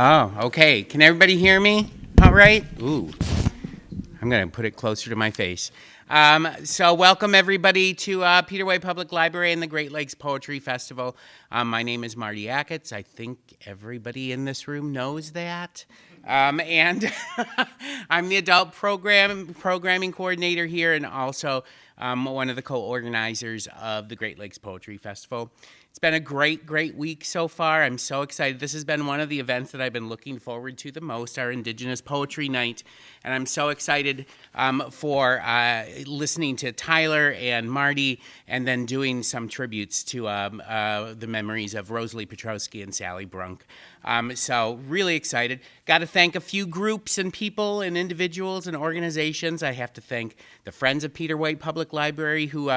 Oh, okay. Can everybody hear me? All right. Ooh, I'm going to put it closer to my face. So welcome everybody to Peter Way Public Library and the Great Lakes Poetry Festival. My name is Marty Acketts. I think everybody in this room knows that. And I'm the adult programming coordinator here and also one of the co-organizers of the Great Lakes Poetry Festival. It's been a great week so far. I'm so excited. This has been one of the events that I've been looking forward to the most, our Indigenous Poetry Night. And I'm so excited for listening to Tyler and Marty and then doing some tributes to the memories of Rosalie Petrowski and Sally Brunk. So really excited. Got to thank a few groups and people and individuals and organizations. I have to thank the Friends of Peter Way Public Library who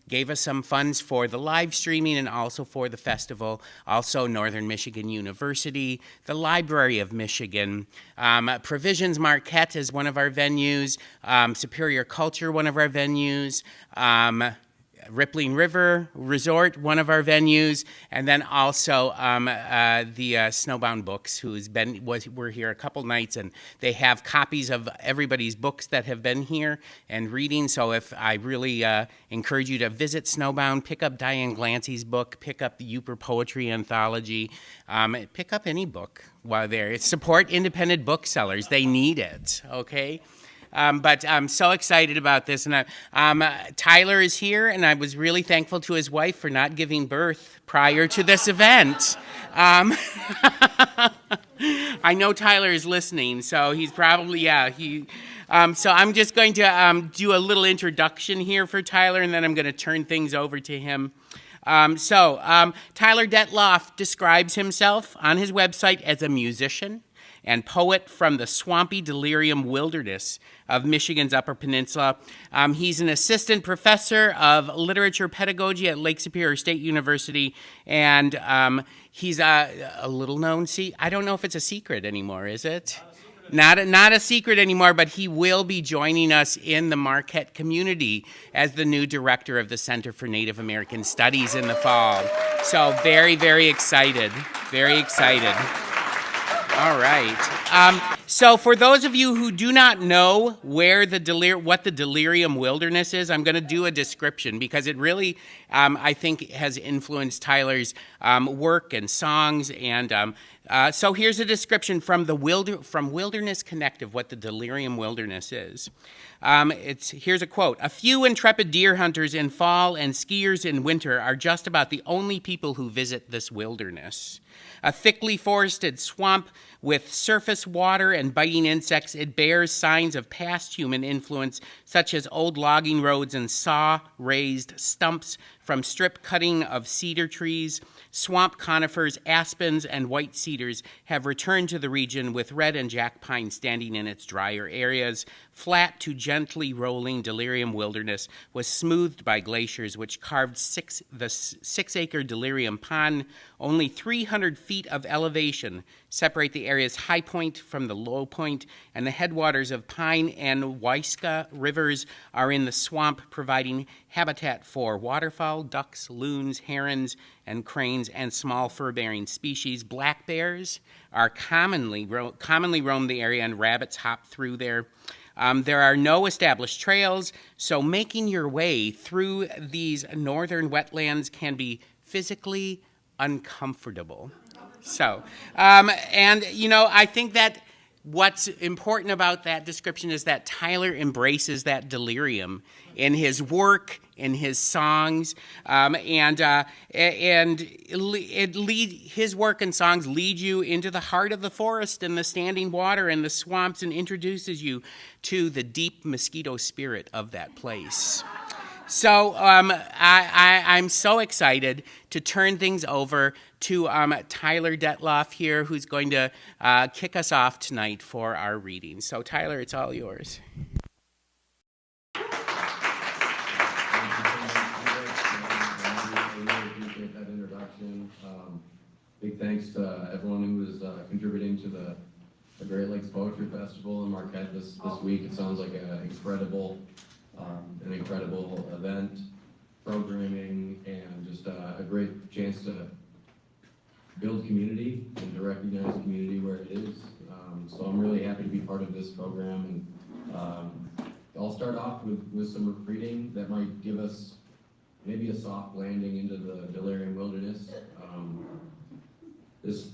gave us some funds for the live streaming and also for the festival. Also Northern Michigan University, the Library of Michigan, Provisions Marquette is one of our venues, Superior Culture, one of our venues, Rippling River Resort, one of our venues, and then also the Snowbound Books, were here a couple nights, and they have copies of everybody's books that have been here and reading. So if I really encourage you to visit Snowbound, pick up Diane Glancy's book, pick up the Uper Poetry Anthology, pick up any book while there. Support independent booksellers; they need it. Okay. But I'm so excited about this. And Tyler is here, and I was really thankful to his wife for not giving birth prior to this event. I know Tyler is listening, so he's probably, so I'm just going to do a little introduction here for Tyler, and then I'm going to turn things over to him. Tyler Detloff describes himself on his website as a musician and poet from the swampy delirium wilderness of Michigan's Upper Peninsula. He's an assistant professor of literature pedagogy at Lake Superior State University, and he's a little known, I don't know if it's a secret anymore, is it? Not a secret anymore, but he will be joining us in the Marquette community as the new director of the Center for Native American Studies in the fall. So very excited, very excited. All right. So for those of you who do not know what the delirium wilderness is, I'm going to do a description because it really, I think, has influenced Tyler's work and songs. And so here's a description from Wilderness Connective, what the delirium wilderness is. Here's a quote. A few intrepid deer hunters in fall and skiers in winter are just about the only people who visit this wilderness. A thickly forested swamp with surface water and biting insects, it bears signs of past human influence, such as old logging roads and saw-raised stumps from strip cutting of cedar trees. Swamp conifers, aspens, and white cedars have returned to the region, with red and jack pine standing in its drier areas. Flat to gently rolling delirium wilderness was smoothed by glaciers, which carved the 6-acre delirium pond. Only 300 feet of elevation separate the area's high point from the low point, and the headwaters of Pine and Waiska rivers are in the swamp, providing habitat for waterfowl, ducks, loons, herons, and cranes, and small fur-bearing species. Black bears are commonly roam the area, and rabbits hop through there. There are no established trails, so making your way through these northern wetlands can be physically uncomfortable. So, and I think that what's important about that description is that Tyler embraces that delirium in his work, in his songs, his work and songs lead you into the heart of the forest and the standing water and the swamps and introduces you to the deep mosquito spirit of that place. So I'm so excited to turn things over to Tyler Detloff here, who's going to kick us off tonight for our reading. So Tyler, it's all yours. Big thanks to everyone who is contributing to the Great Lakes Poetry Festival in Marquette this week. It sounds like an incredible event, programming, and just a great chance to build community and to recognize community where it is. So I'm really happy to be part of this program, and I'll start off with some reading that might give us maybe a soft landing into the Delirium wilderness. This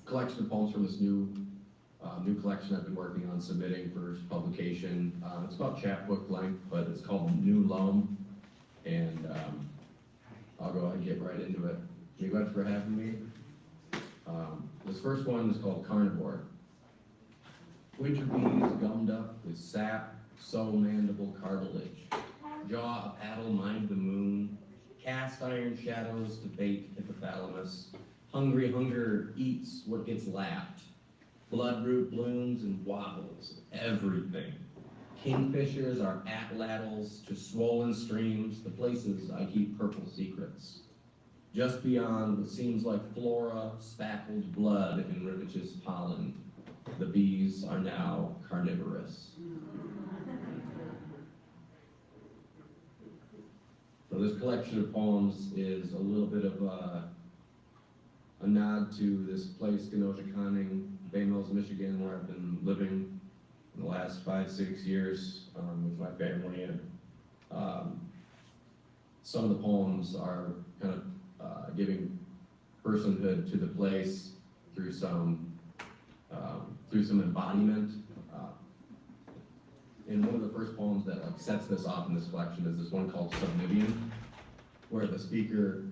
collection of poems from this new collection I've been working on submitting for publication. It's about chapbook length, but it's called New Loam, and I'll go ahead and get right into it. Thank you much for having me. This first one is called Carnivore. Winter bees gummed up with sap, soul mandible cartilage. Jaw a paddle, mind the moon. Cast iron shadows to bait hypothalamus. Hungry hunger eats what gets lapped. Bloodroot blooms and wobbles, everything. Kingfishers are atlatls to swollen streams, the places I keep purple secrets. Just beyond what seems like flora, spackled blood and Rivich's pollen, the bees are now carnivorous. So this collection of poems is a little bit of a nod to this place, Kenosha Conning, Bay Mills, Michigan, where I've been living in the last 5-6 years with my family. And some of the poems are kind of giving personhood to the place through some embodiment. And one of the first poems that sets this off in this collection is this one called Subnivian, where the speaker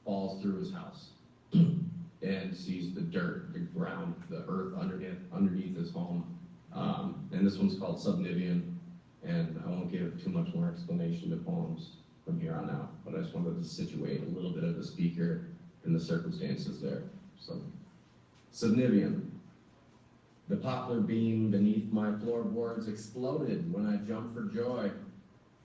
falls through his house and sees the dirt, the ground, the earth underneath his home. And this one's called Subnivian, and I won't give too much more explanation to poems from here on out, but I just wanted to situate a little bit of the speaker and the circumstances there. So, Subnivian. The poplar beam beneath my floorboards exploded when I jumped for joy.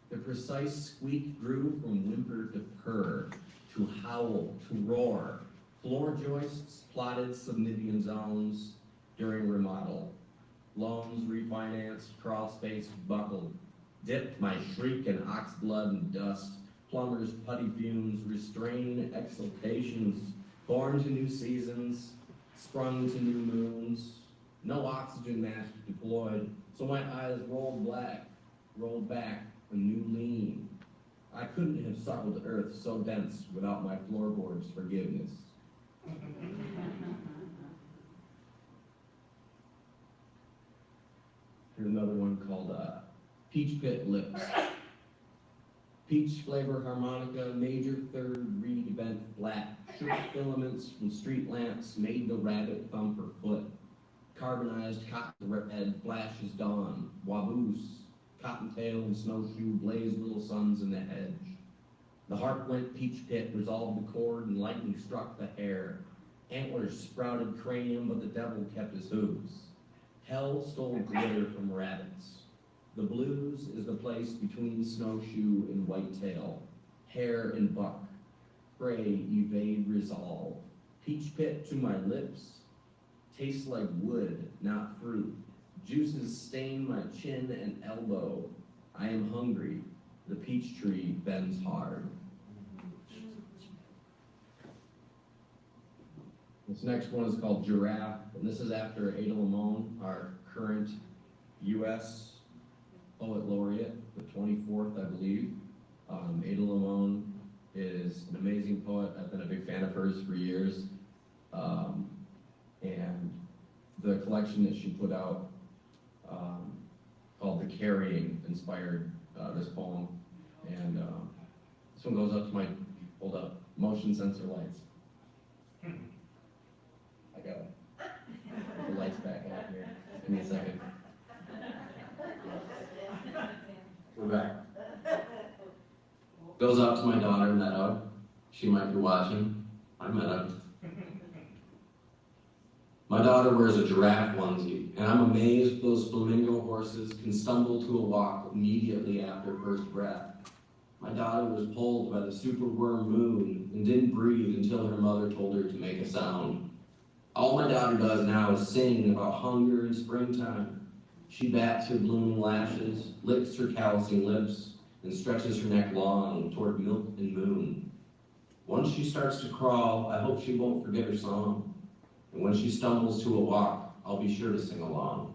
The precise squeak grew from whimper to purr, to howl, to roar. Floor joists plotted Subnivian zones during remodel. Loans refinanced, crawl space buckled. Dipped my shriek in ox blood and dust. Plumbers' putty fumes restrain exultations. Born to new seasons, sprung to new moons. No oxygen mask deployed, so my eyes rolled back, a new lean. I couldn't have suckled earth so dense without my floorboard's forgiveness. Here's another one called Peach Pit Lips. Peach flavor harmonica, major third reed bent flat. Shook filaments from street lamps made the rabbit thump her foot. Carbonized cotton red flashes dawn. Waboose, cottontail and snowshoe blazed little suns in the hedge. The harp went peach pit, resolved the chord, and lightning struck the air. Antlers sprouted cranium, but the devil kept his hooves. Hell stole glitter from rabbits. The blues is the place between snowshoe and whitetail, hare and buck. Pray evade resolve. Peach pit to my lips. Tastes like wood, not fruit. Juices stain my chin and elbow. I am hungry. The peach tree bends hard. This next one is called Giraffe, and this is after Ada Limon, our current U.S. Poet Laureate, the 24th, I believe. Ada Limon is an amazing poet. I've been a big fan of hers for years. And the collection that she put out called The Carrying inspired this poem. And this one goes up to my, hold up, motion sensor lights. I got the lights back out here. Give me a second. We're back. Goes out to my daughter, Meadow. She might be watching. Hi, Meadow. My daughter wears a giraffe onesie, and I'm amazed those flamingo horses can stumble to a walk immediately after first breath. My daughter was pulled by the superworm moon and didn't breathe until her mother told her to make a sound. All my daughter does now is sing about hunger and springtime. She bats her blooming lashes, licks her callousing lips, and stretches her neck long toward milk and moon. Once she starts to crawl, I hope she won't forget her song. And when she stumbles to a walk, I'll be sure to sing along.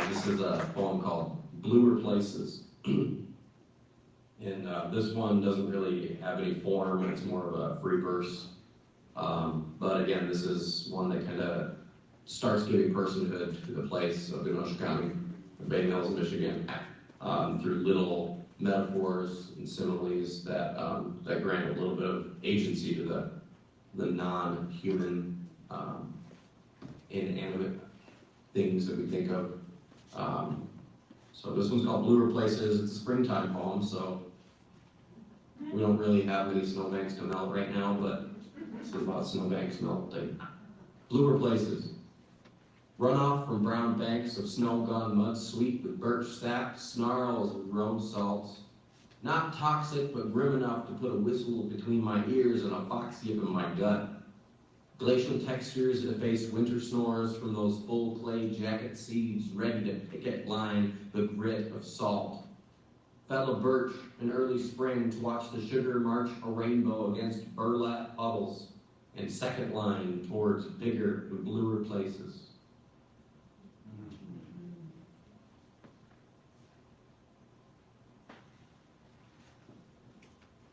This is a poem called Bluer Places. And this one doesn't really have any form, it's more of a free verse. But again, this is one that kind of starts giving personhood to the place of Genosha County, Bay Mills, Michigan, through little metaphors and similes that grant a little bit of agency to the non-human, inanimate things that we think of. So this one's called Bluer Places. It's a springtime poem, so we don't really have any snowbanks to melt right now, but it's about snowbanks melting. Bluer Places. Runoff from brown banks of snow-gone mud sweet with birch sap, snarls of road salt. Not toxic, but grim enough to put a whistle between my ears and a fox yip in my gut. Glacial textures efface winter snores from those full clay jacket seeds ready to picket line the grit of salt. Fell a birch in early spring to watch the sugar march a rainbow against burlap puddles and second line towards bigger and bluer places.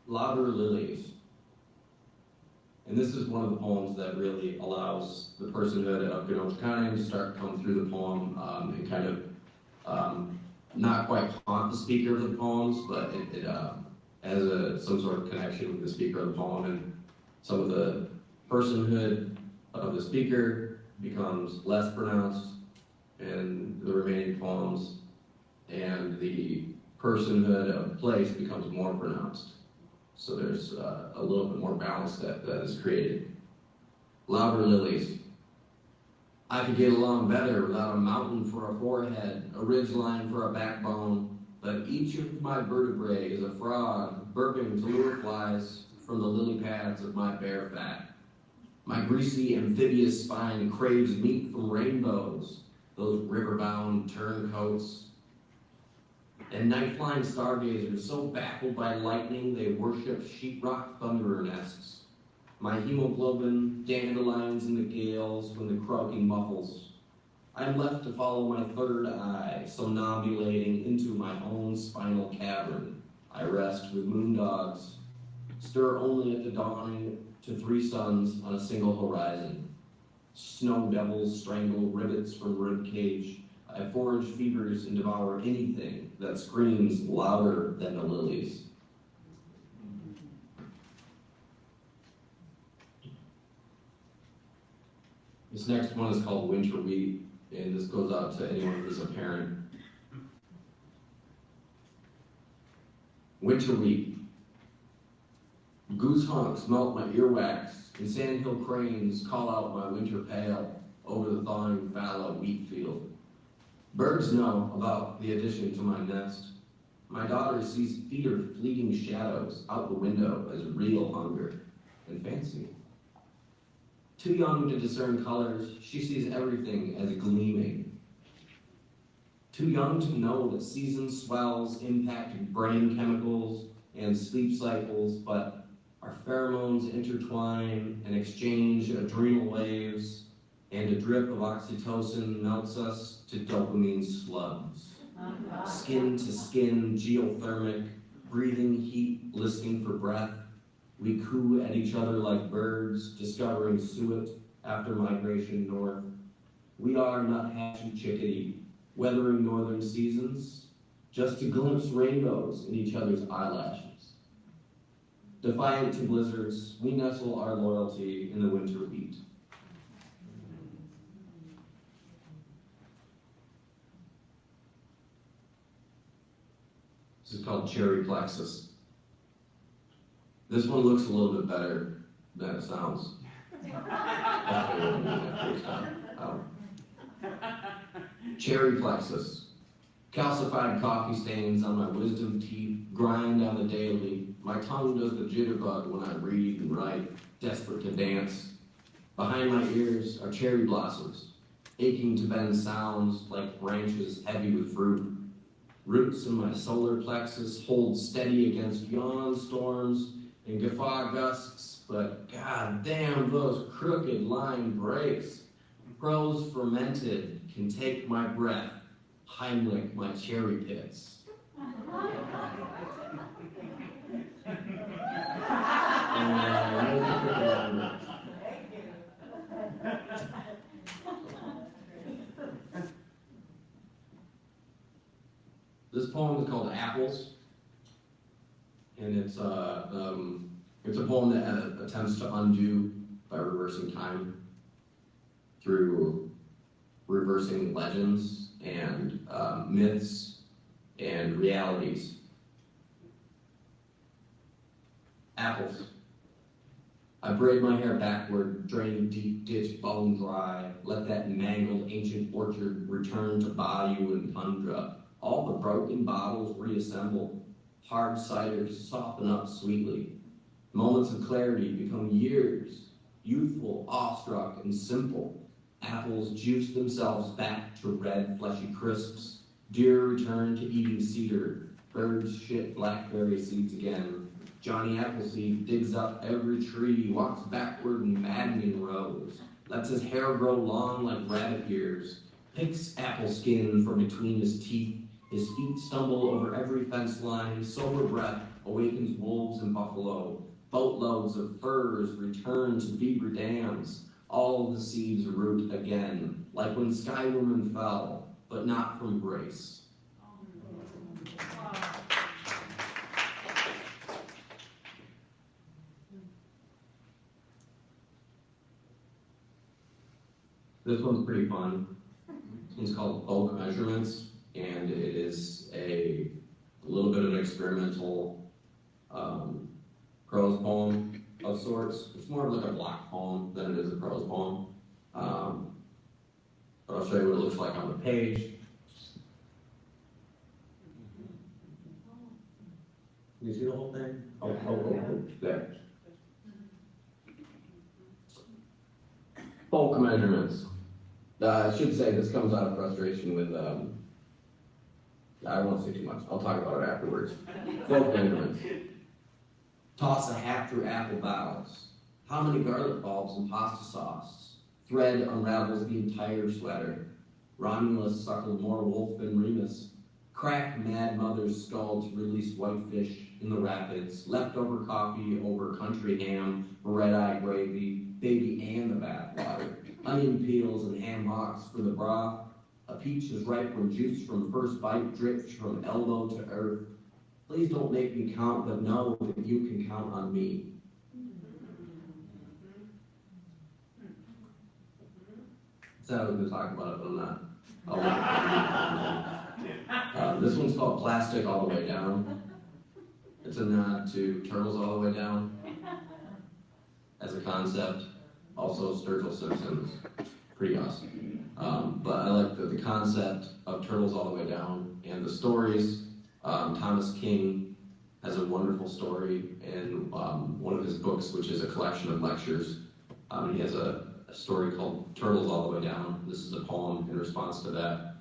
Louder Lilies. And this is one of the poems that really allows the personhood of Genosha County to start to come through the poem and kind of not quite haunt the speaker of the poems, but it has some sort of connection with the speaker of the poem, and some of the personhood of the speaker becomes less pronounced in the remaining poems, and the personhood of the place becomes more pronounced. So there's a little bit more balance that is created. Louder Lilies. I could get along better without a mountain for a forehead, a ridgeline for a backbone, but each of my vertebrae is a frog burping to lure flies from the lily pads of my bare fat. My greasy amphibious spine craves meat from rainbows, those river-bound turncoats, and night-flying stargazers so baffled by lightning they worship sheetrock thunderer nests. My hemoglobin dandelions in the gales when the croaking muffles. I'm left to follow my third eye, somnambulating into my own spinal cavern. I rest with moondogs, stir only at the dawning to three suns on a single horizon. Snow devils strangle rivets from ribcage. I forage fevers and devour anything that screams louder than the lilies. This next one is called Winter Wheat, and this goes out to anyone who's a parent. Winter Wheat. Goose honks melt my earwax, and sandhill cranes call out my winter pail over the thawing fallow wheat field. Birds know about the addition to my nest. My daughter sees fleeting shadows out the window as real hunger and fancy. Too young to discern colors, she sees everything as gleaming. Too young to know that season swells impact brain chemicals and sleep cycles, but our pheromones intertwine and exchange adrenal waves, and a drip of oxytocin melts us to dopamine slugs. Skin to skin, geothermic, breathing heat, listening for breath. We coo at each other like birds, discovering suet after migration north. We are nuthatch chickadee, weathering northern seasons, just to glimpse rainbows in each other's eyelashes. Defiant to blizzards, we nestle our loyalty in the winter wheat. This is called Cherry Plexus. This one looks a little bit better than it sounds. Cherry Plexus. Calcified coffee stains on my wisdom teeth grind on the daily. My tongue does the jitterbug when I read and write, desperate to dance. Behind my ears are cherry blossoms, aching to bend sounds like branches heavy with fruit. Roots in my solar plexus hold steady against yawn storms and guffaw gusts, but god damn those crooked line breaks. Prose fermented can take my breath, Heimlich my cherry pits. This poem is called Apples, and it's a poem that attempts to undo by reversing time through reversing legends and myths and realities. Apples. I braid my hair backward, drain deep ditch bone dry, let that mangled ancient orchard return to bayou and tundra. All the broken bottles reassemble, hard ciders soften up sweetly. Moments of clarity become years, youthful, awestruck, and simple. Apples juice themselves back to red, fleshy crisps. Deer return to eating cedar. Birds shit blackberry seeds again. Johnny Appleseed digs up every tree, walks backward in maddening rows, lets his hair grow long like rabbit ears, picks apple skin from between his teeth. His feet stumble over every fence line. Sober breath awakens wolves and buffalo. Boatloads of furs return to beaver dams. All the seeds root again, like when Sky Woman fell, but not from grace. This one's pretty fun. This one's called Folk Measurements, and it is a little bit of an experimental prose poem of sorts. It's more of like a block poem than it is a prose poem. But I'll show you what it looks like on the page. Can you see the whole thing? Oh, there. Folk measurements. I should say this comes out of frustration with, I won't say too much. I'll talk about it afterwards. Folk measurements. Toss a hat through apple boughs. How many garlic bulbs and pasta sauce? Thread unravels the entire sweater. Romulus suckled more wolf than Remus. Crack mad mother's skull to release whitefish in the rapids. Leftover coffee over country ham, red-eye gravy, baby and the bathwater. Onion peels and ham hocks for the broth. A peach is ripe when juice from first bite drips from elbow to earth. Please don't make me count, but know that you can count on me. Said I was going to talk about it, but I'm not. This one's called Plastic All the Way Down. It's a nod to Turtles All the Way Down as a concept. Also, Sturgill Simpsons. Pretty awesome. But I like the concept of Turtles All the Way Down and the stories. Thomas King has a wonderful story in one of his books, which is a collection of lectures. He has a story called Turtles All the Way Down. This is a poem in response to that.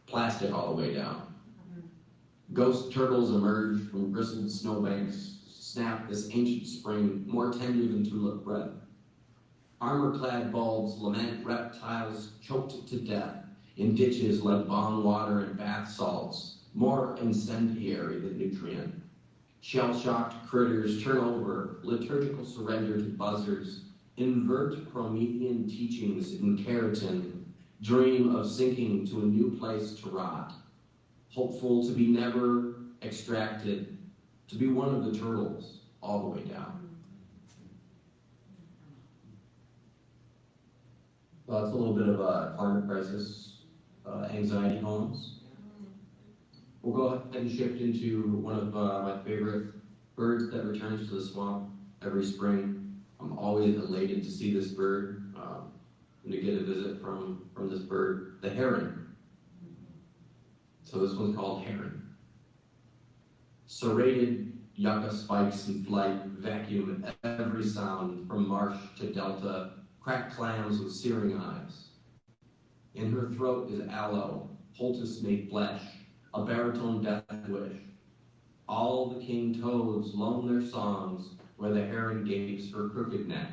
Plastic All the Way Down. Ghost turtles emerge from bristled snowbanks, snap this ancient spring, more tender than tulip breath. Armor-clad bulbs lament reptiles choked to death in ditches like bong water and bath salts, more incendiary than nutrient. Shell-shocked critters turn over, liturgical surrender to buzzards, invert Promethean teachings in keratin, dream of sinking to a new place to rot, hopeful to be never extracted, to be one of the turtles all the way down. Well, it's a little bit of a climate crisis, anxiety poems. We'll go ahead and shift into one of my favorite birds that returns to the swamp every spring. I'm always elated to see this bird and to get a visit from this bird, the heron. So this one's called Heron. Serrated yucca spikes in flight vacuum every sound from marsh to delta, cracked clams with searing eyes. In her throat is aloe, poultice made flesh, a baritone death wish. All the king toads loan their songs where the heron gapes her crooked neck.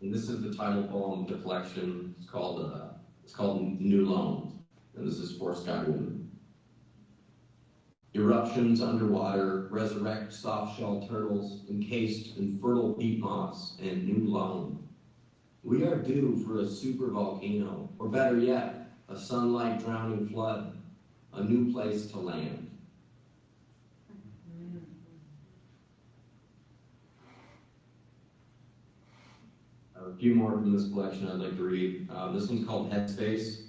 And this is the title poem of the collection. It's called New Loan, and this is for Skywind. Eruptions underwater resurrect soft-shell turtles encased in fertile peat moss and new loam. We are due for a super volcano, or better yet, a sunlight drowning flood, a new place to land. A few more from this collection I'd like to read. This one's called Headspace.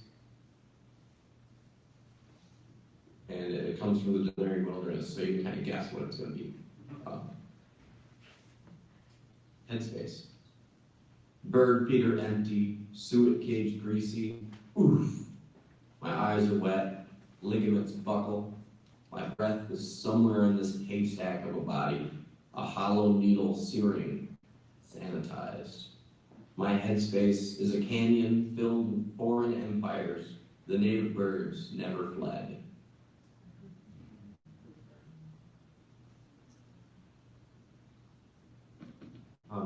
And it comes from the Denary Wilderness, so you can kind of guess what it's going to be. Headspace. Bird feeder empty, suet cage greasy. Oof. My eyes are wet, ligaments buckle. My breath is somewhere in this haystack of a body, a hollow needle searing, sanitized. My headspace is a canyon filled with foreign empires. The native birds never fled.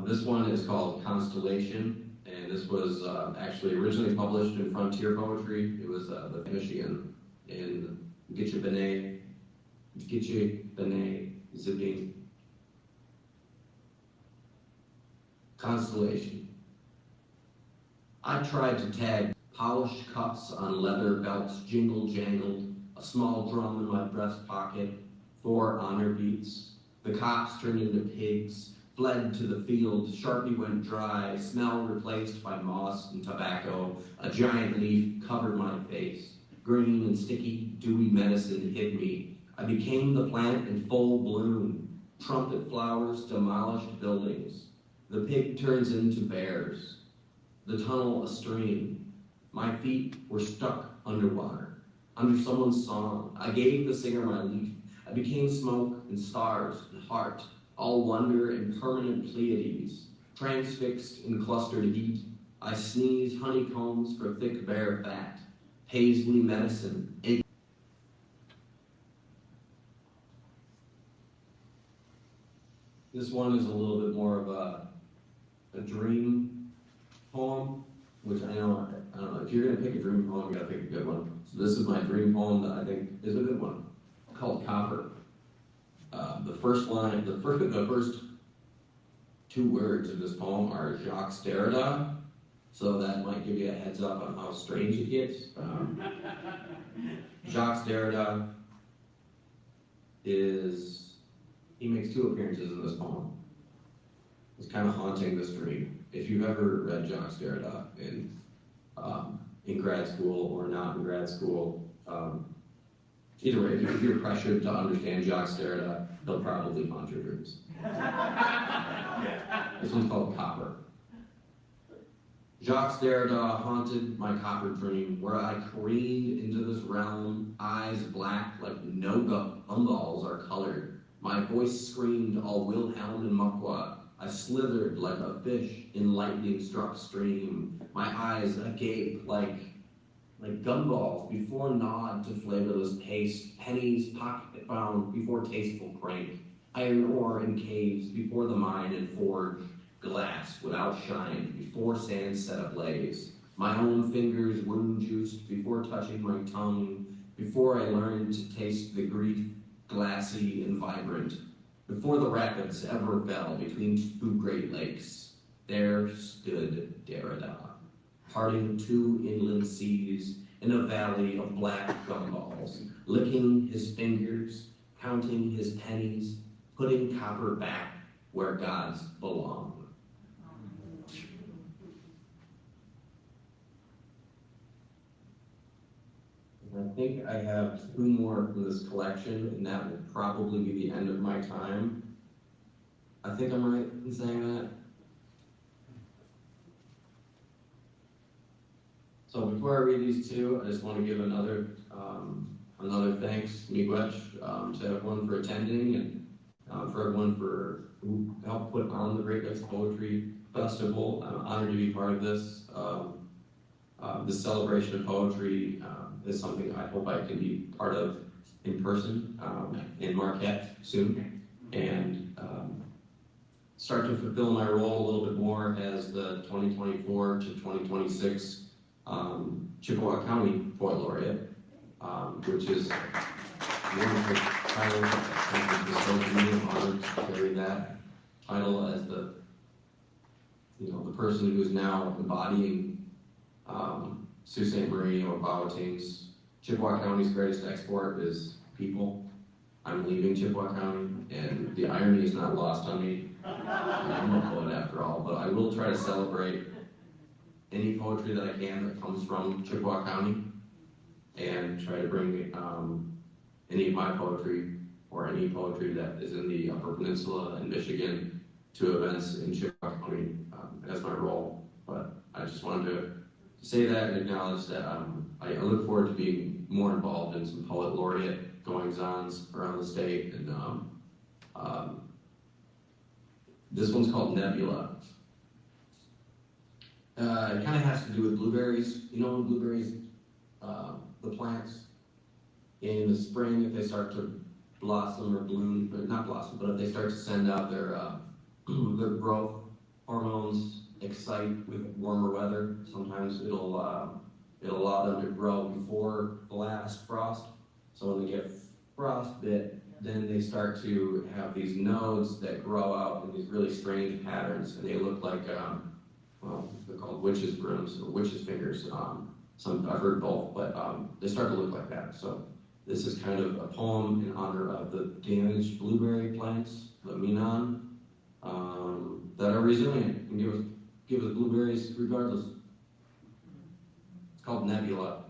This one is called Constellation, and this was actually originally published in Frontier Poetry. It was the Michigan in Gitche B'nai Zipping. Constellation. I tried to tag polished cuffs on leather belts jingle jangled, a small drum in my breast pocket, 4 honor beats. The cops turned into pigs, fled to the field, Sharpie went dry, smell replaced by moss and tobacco, a giant leaf covered my face. Green and sticky, dewy medicine hid me. I became the plant in full bloom. Trumpet flowers demolished buildings. The pig turns into bears. The tunnel a stream. My feet were stuck underwater, under someone's song. I gave the singer my leaf. I became smoke and stars and heart, all wonder and permanent Pleiades, transfixed in clustered heat. I sneeze honeycombs for thick bare fat, paisley medicine. This one is a little bit more of a dream poem, which I don't know, if you're gonna pick a dream poem, you gotta pick a good one. So this is my dream poem that I think is a good one, called Copper. The first 2 words of this poem are Jacques Derrida, so that might give you a heads up on how strange it gets. Jacques Derrida he makes 2 appearances in this poem. It's kind of haunting this dream. If you've ever read Jacques Derrida in grad school or not in grad school, either way, if you're pressured to understand Jacques Derrida, they'll probably haunt your dreams. This one's called Copper. Jacques Derrida haunted my copper dream, where I careened into this realm, eyes black like no gumballs are colored. My voice screamed all Wilhelm and Muckwa. I slithered like a fish in lightning-struck stream. My eyes agape like gumballs before nod to flavorless paste, pennies pocket-bound before tasteful crank, iron ore in caves before the mine and forge, glass without shine before sand set ablaze, my own fingers wound-juiced before touching my tongue, before I learned to taste the grief, glassy and vibrant, before the rapids ever fell between 2 great lakes. There stood Derrida, parting 2 inland seas in a valley of black gumballs, licking his fingers, counting his pennies, putting copper back where gods belong. I think I have 2 more from this collection, and that will probably be the end of my time. I think I'm right in saying that. So before I read these 2, I just want to give another thanks, miigwech, to everyone for attending and for everyone who helped put on the Great Lakes Poetry Festival. I'm honored to be part of this. This celebration of poetry is something I hope I can be part of in person in Marquette soon, and start to fulfill my role a little bit more as the 2024 to 2026 Chippewa County Poet Laureate, which is a wonderful title. I'm so honored to carry that title as the person who is now embodying Sault Ste. Marie or Bawating's. Chippewa County's greatest export is people. I'm leaving Chippewa County, and the irony is not lost on me. I'm a poet after all, but I will try to celebrate any poetry that I can that comes from Chippewa County, and try to bring any of my poetry or any poetry that is in the Upper Peninsula and Michigan to events in Chippewa County as my role. But I just wanted to say that and acknowledge that I look forward to being more involved in some poet laureate goings-ons around the state. And this one's called Nebula. It kind of has to do with blueberries. You know, blueberries, the plants in the spring, if they start to blossom or bloom, or not blossom, but if they start to send out their growth hormones, excite with warmer weather, sometimes it'll allow them to grow before the last frost. So when they get frostbit, then they start to have these nodes that grow out in these really strange patterns, and they look like, well, they're called witches' brooms or witches' fingers. I've heard both, but they start to look like that. So this is kind of a poem in honor of the damaged blueberry plants, the Minan, that are resilient and give us blueberries regardless. It's called Nebula.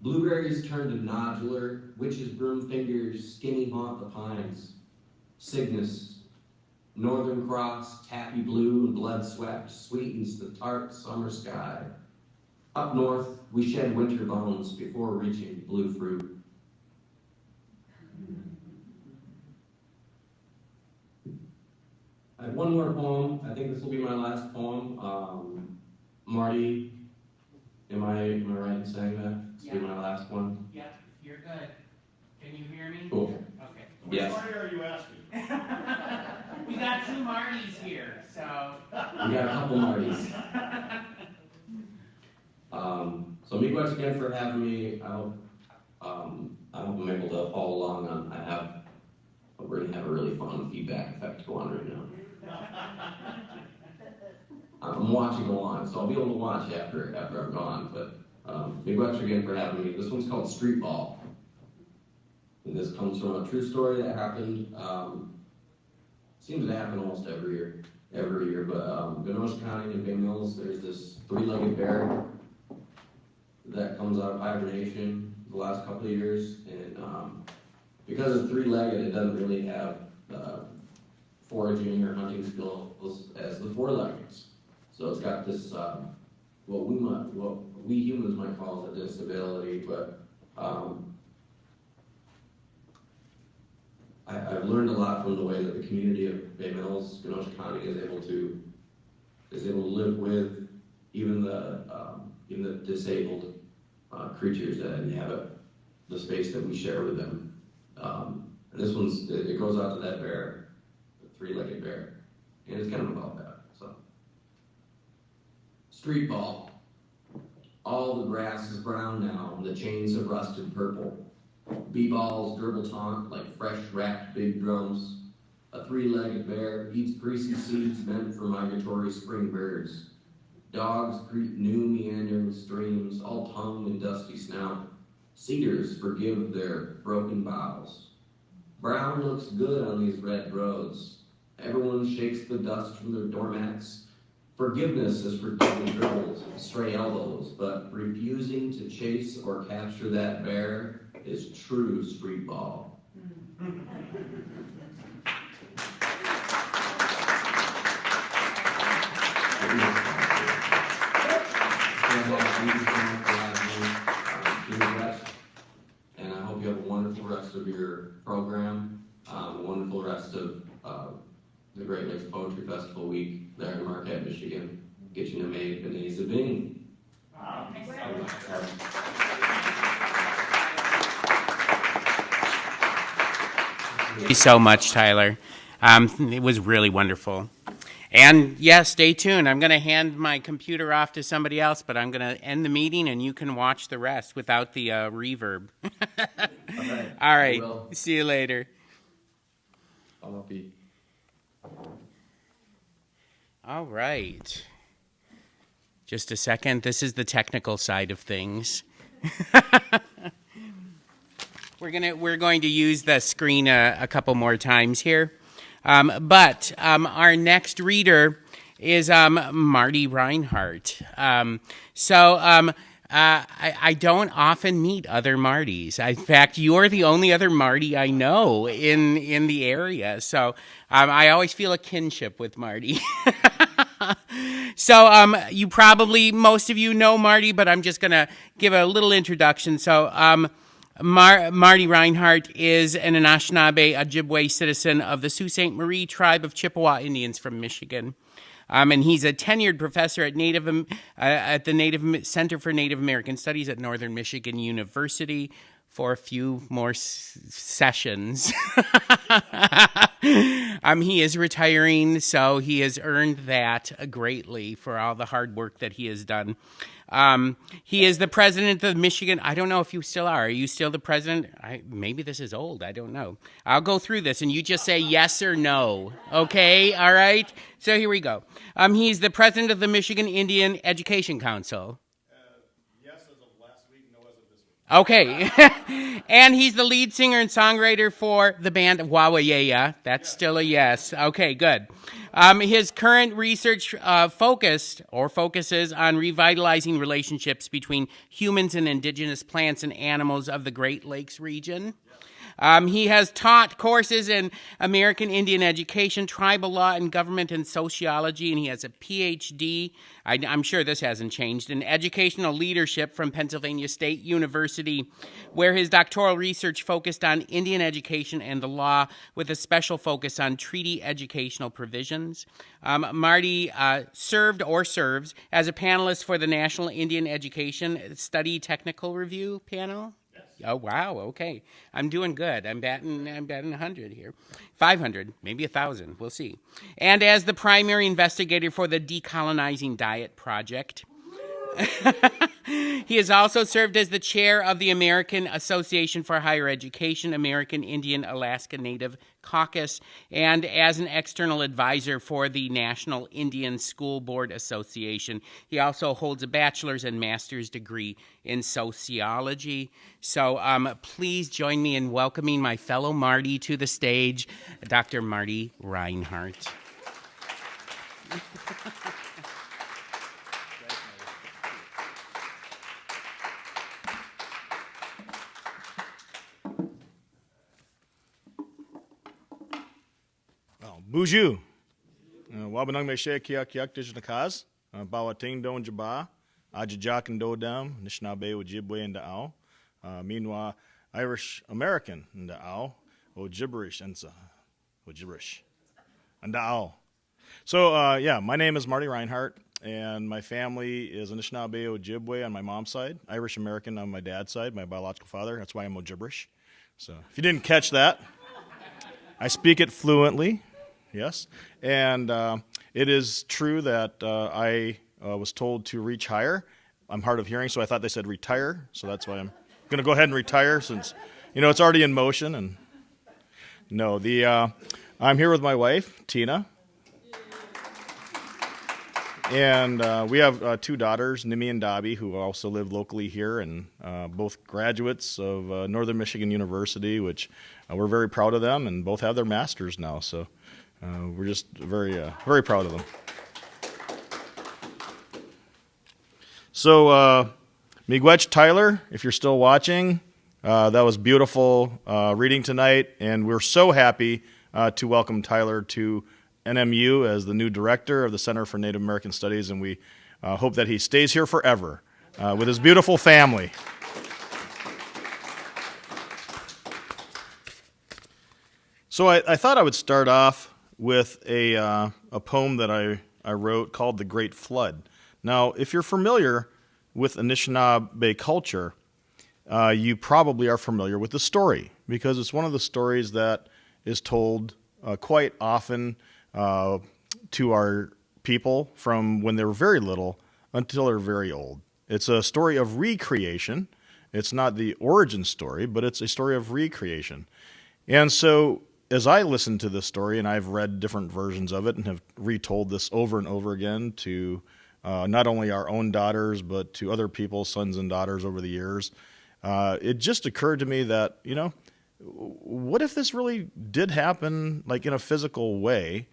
Blueberries turn to nodular, witches' broom fingers, skinny haunt the pines. Cygnus, northern cross, taffy blue and blood swept, sweetens the tart summer sky. Up north, we shed winter bones before reaching blue fruit. I have one more poem. I think this will be my last poem. Marty, am I right in saying that? This will be my last one. Yeah, you're good. Can you hear me? Cool. Okay. Which Yes. Marty are you asking? We got two Martys here, so. We got a couple Martys. So miigwech again for having me. I hope I'm able to follow along. We're gonna have a really fun feedback effect go on right now. I'm watching along, so I'll be able to watch after I'm gone. But miigwech again for having me. This one's called Street Ball, and this comes from a true story that happened. Seems to happen almost every year. But Kenosha County in Bay Mills, there's this three-legged bear that comes out of hibernation the last couple of years, and because it's three-legged, it doesn't really have foraging or hunting skills as the four-leggeds. So it's got this what we humans might call a disability, but I've learned a lot from the way that the community of Bay Mills, Kenosha County, is able to live with even the disabled creatures that inhabit the space that we share with them. And this it goes out to that bear, the three-legged bear, and it's kind of about that. So, street ball. All the grass is brown now, and the chains have rusted purple. B-balls dribble taunt like fresh wrapped big drums. A three-legged bear eats greasy seeds meant for migratory spring birds. Dogs greet new meandering streams, all tongue and dusty snout. Cedars forgive their broken boughs. Brown looks good on these red roads. Everyone shakes the dust from their doormats. Forgiveness is forgiving dribbles, stray elbows, but refusing to chase or capture that bear is true street ball. And I hope you have a wonderful rest of your program, a wonderful rest of the Great Lakes Poetry Festival week there in Marquette, Michigan. Get you to make Beneza Bing. Thank you so much, Tyler. It was really wonderful. And yeah, stay tuned. I'm going to hand my computer off to somebody else, but I'm going to end the meeting and you can watch the rest without the reverb. All right. See you later. I'll be. All right. Just a second. This is the technical side of things. We're going to use the screen a couple more times here. But our next reader is Marty Reinhardt. I don't often meet other Martys. In fact, you're the only other Marty I know in the area. So I always feel a kinship with Marty. So you probably, most of you know Marty, but I'm just going to give a little introduction. So Marty Reinhardt is an Anishinaabe Ojibwe citizen of the Sault Ste. Marie tribe of Chippewa Indians from Michigan. And he's a tenured professor at the Center for Native American Studies at Northern Michigan University for a few more sessions. He is retiring, so he has earned that greatly for all the hard work that he has done. He is the president of Michigan. I don't know if you still are. Are you still the president? Maybe this is old. I don't know. I'll go through this, and you just say yes or no. Okay? All right? So here we go. He's the president of the Michigan Indian Education Council. Yes, as of last week, no, as of this week. Okay. And he's the lead singer and songwriter for the band Wawayaya. That's still a yes. Okay, good. His current research focuses on revitalizing relationships between humans and indigenous plants and animals of the Great Lakes region. He has taught courses in American Indian education, tribal law, and government and sociology, and he has a PhD, I'm sure this hasn't changed, in educational leadership from Pennsylvania State University, where his doctoral research focused on Indian education and the law with a special focus on treaty educational provisions. Marty served or serves as a panelist for the National Indian Education Study Technical Review panel. Oh, wow, okay. I'm doing good. I'm batting 100 here. 500, maybe 1,000, we'll see. And as the primary investigator for the Decolonizing Diet Project. He has also served as the chair of the American Association for Higher Education, American Indian Alaska Native Caucus, and as an external advisor for the National Indian School Board Association. He also holds a bachelor's and master's degree in sociology. So please join me in welcoming my fellow Marty to the stage, Dr. Marty Reinhardt. Buju. Wabanang me she kiak yak dijnakaz. Bawating don jaba. Ajajak and dodam. Nishnabe Ojibwe and Ao. Meanwhile, Irish American and Ao. Ojibberish and Ojibberish. And Ao. So, my name is Marty Reinhardt, and my family is Anishinaabe Ojibwe on my mom's side, Irish American on my dad's side, my biological father. That's why I'm Ojibberish. So, if you didn't catch that, I speak it fluently. Yes, and it is true that I was told to reach higher. I'm hard of hearing, so I thought they said retire, so that's why I'm going to go ahead and retire since, it's already in motion. And no, I'm here with my wife, Tina, and we have two daughters, Nimi and Dobby, who also live locally here, and both graduates of Northern Michigan University, which we're very proud of them, and both have their masters now, so we're just very, very proud of them. So, Miigwech Tyler, if you're still watching, that was beautiful reading tonight, and we're so happy to welcome Tyler to NMU as the new director of the Center for Native American Studies, and we hope that he stays here forever with his beautiful family. So I thought I would start off with a poem that I wrote called The Great Flood. Now, if you're familiar with Anishinaabe culture, you probably are familiar with the story because it's one of the stories that is told quite often to our people from when they're very little until they're very old. It's a story of recreation. It's not the origin story, but it's a story of recreation. And so as I listen to this story, and I've read different versions of it and have retold this over and over again to not only our own daughters, but to other people's sons and daughters over the years, it just occurred to me that, what if this really did happen like in a physical way,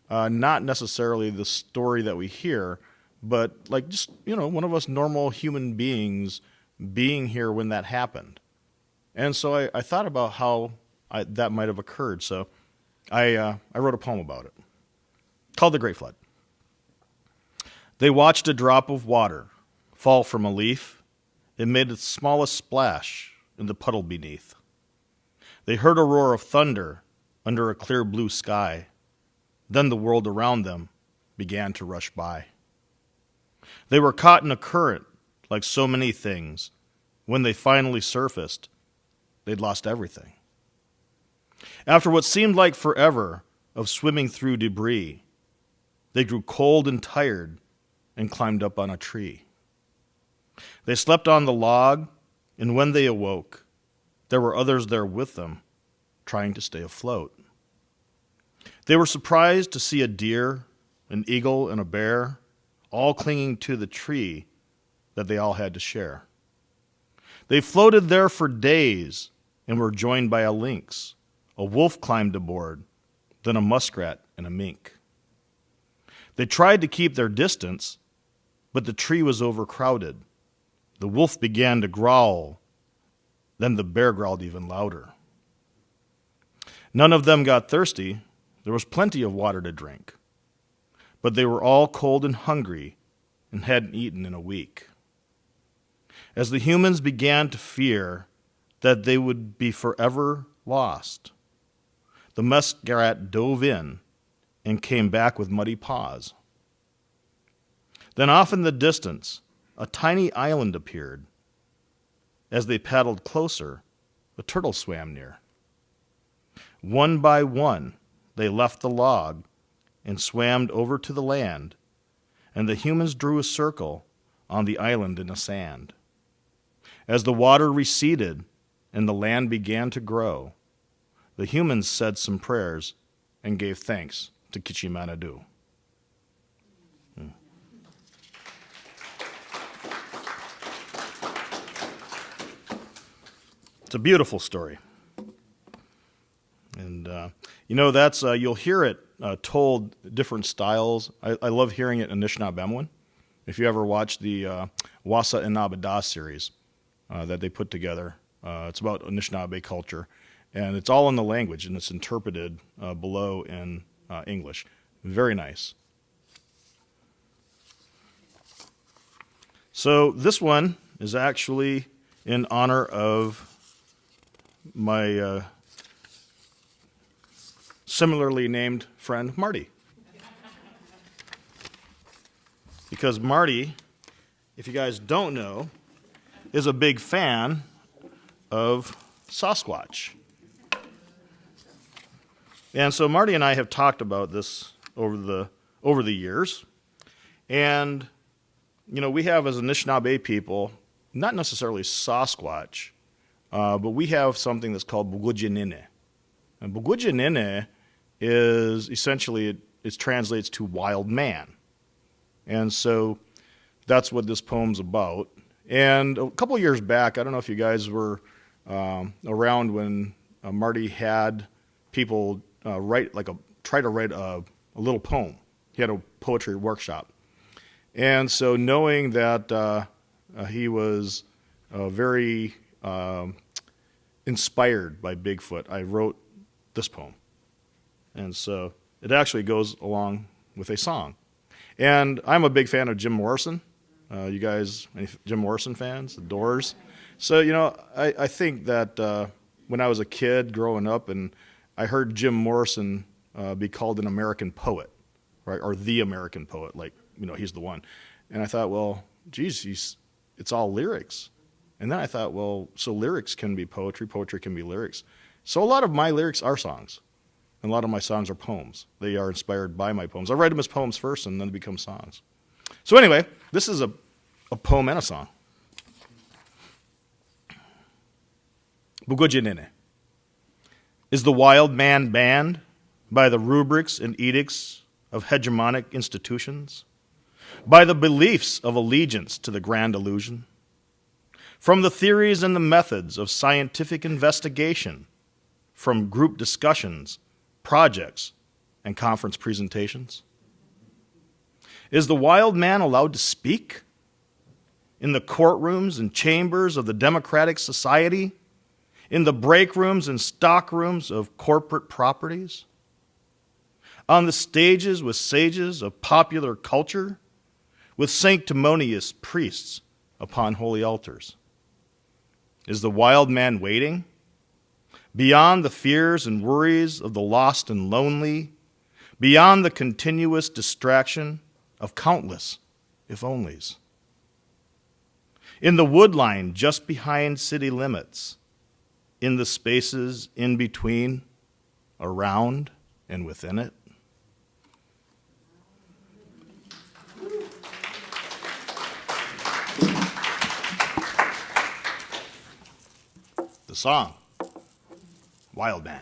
not necessarily the story that we hear, but like just, one of us normal human beings being here when that happened. And so I thought about how that might have occurred. So I wrote a poem about it called The Great Flood. They watched a drop of water fall from a leaf. It made the smallest splash in the puddle beneath. They heard a roar of thunder under a clear blue sky. Then the world around them began to rush by. They were caught in a current like so many things. When they finally surfaced, they'd lost everything. After what seemed like forever of swimming through debris, they grew cold and tired and climbed up on a tree. They slept on the log, and when they awoke, there were others there with them, trying to stay afloat. They were surprised to see a deer, an eagle, and a bear, all clinging to the tree that they all had to share. They floated there for days and were joined by a lynx. A wolf climbed aboard, then a muskrat and a mink. They tried to keep their distance, but the tree was overcrowded. The wolf began to growl, then the bear growled even louder. None of them got thirsty. There was plenty of water to drink. But they were all cold and hungry and hadn't eaten in a week. As the humans began to fear that they would be forever lost, the muskrat dove in and came back with muddy paws. Then off in the distance, a tiny island appeared. As they paddled closer, a turtle swam near. One by one, they left the log and swam over to the land, and the humans drew a circle on the island in the sand. As the water receded and the land began to grow, the humans said some prayers and gave thanks to Kichimanadu. It's a beautiful story. And, that's, you'll hear it told different styles. I love hearing it in Anishinaabemowin. If you ever watch the Wasa and Nabada series that they put together, it's about Anishinaabe culture. And it's all in the language, and it's interpreted below in English. Very nice. So this one is actually in honor of my similarly named friend, Marty. Because Marty, if you guys don't know, is a big fan of Sasquatch. And so Marty and I have talked about this over the years. And, we have as Anishinaabe people, not necessarily Sasquatch, but we have something that's called Bugujinine. And Bugujinine is essentially, it translates to wild man. And so that's what this poem's about. And a couple years back, I don't know if you guys were around when Marty had people try to write a little poem. He had a poetry workshop. And so knowing that he was very inspired by Bigfoot, I wrote this poem. And so it actually goes along with a song. And I'm a big fan of Jim Morrison. You guys, any Jim Morrison fans? The Doors? So, I think that when I was a kid growing up and I heard Jim Morrison be called an American poet, right? Or the American poet, he's the one. And I thought, well, geez, it's all lyrics. And then I thought, well, so lyrics can be poetry, poetry can be lyrics. So a lot of my lyrics are songs. And a lot of my songs are poems. They are inspired by my poems. I write them as poems first, and then they become songs. So anyway, this is a poem and a song. Bugujinene. Is the wild man banned by the rubrics and edicts of hegemonic institutions? By the beliefs of allegiance to the grand illusion? From the theories and the methods of scientific investigation? From group discussions, projects, and conference presentations? Is the wild man allowed to speak in the courtrooms and chambers of the democratic society, in the break rooms and stock rooms of corporate properties, on the stages with sages of popular culture, with sanctimonious priests upon holy altars? Is the wild man waiting beyond the fears and worries of the lost and lonely, beyond the continuous distraction of countless if-onlys? In the woodline just behind city limits, in the spaces in between, around and within it? The song, Wild Man.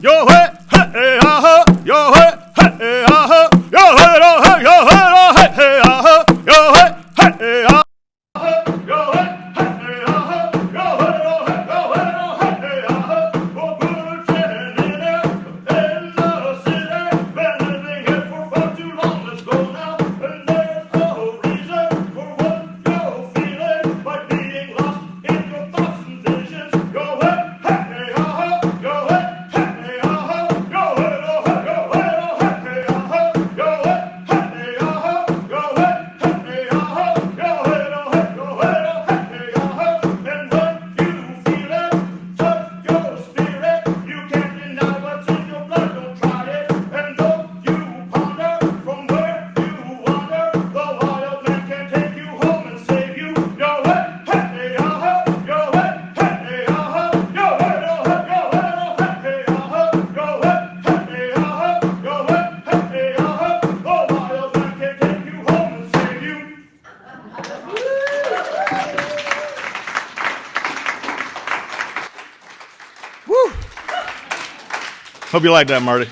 Yo hey hey aha, yo hey hey aha, yo hey yo hey hey aha, yo hey hey aha, yo hey hey aha, yo hey hey aha. We'll put a chain in there in the city. Been living here for far too long. Let's go now, and there's no reason for what you're feeling by being lost in your thoughts and visions. Yo hey hey aha, yo hey. Hope you like that, Marty.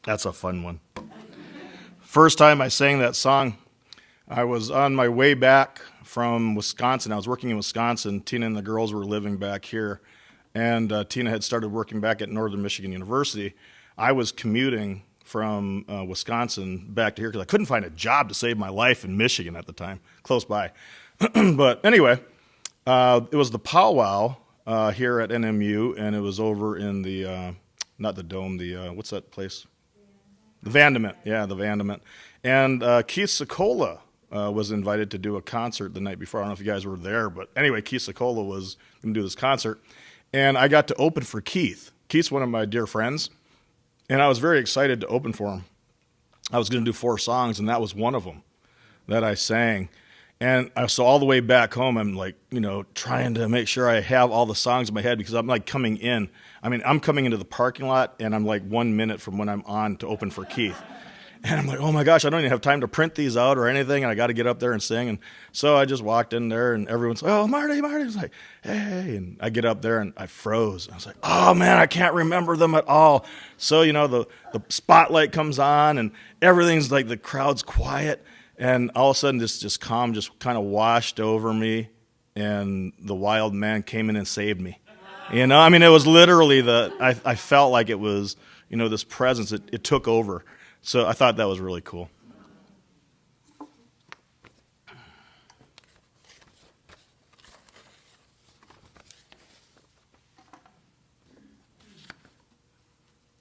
That's a fun one. First time I sang that song, I was on my way back from Wisconsin. I was working in Wisconsin. Tina and the girls were living back here, and Tina had started working back at Northern Michigan University. I was commuting from Wisconsin back to here because I couldn't find a job to save my life in Michigan at the time, close by. But anyway, it was the powwow here at NMU, and it was over in the, not the Dome, the, what's that place? The Vandament. Yeah, the Vandament. And Keith Secola was invited to do a concert the night before. I don't know if you guys were there, but anyway, Keith Secola was going to do this concert. And I got to open for Keith. Keith's one of my dear friends, and I was very excited to open for him. I was going to do 4 songs, and that was one of them that I sang. And so all the way back home, I'm like, trying to make sure I have all the songs in my head because I'm like coming in. I mean, I'm coming into the parking lot, and I'm like 1 minute from when I'm on to open for Keith. And I'm like, oh my gosh, I don't even have time to print these out or anything, and I got to get up there and sing. And so I just walked in there, and everyone's like, oh, Marty. It's like, hey. And I get up there, and I froze. I was like, oh, man, I can't remember them at all. So, the spotlight comes on, and everything's like the crowd's quiet. And all of a sudden, this calm just kind of washed over me, and the wild man came in and saved me. It was literally I felt like it was, this presence. It took over. So I thought that was really cool.